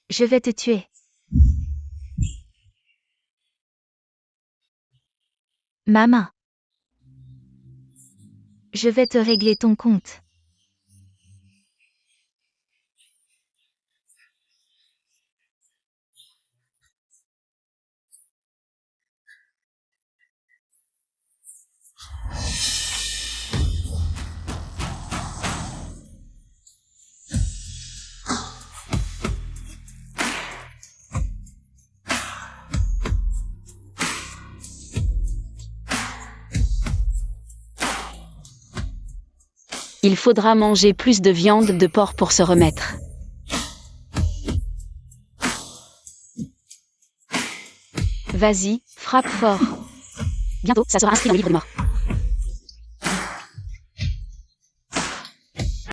Je vais te tuer. Ma main. Je vais te régler ton compte. Il faudra manger plus de viande de porc pour se remettre. Vas-y, frappe fort. Bientôt, ça sera inscrit dans le livre de mort.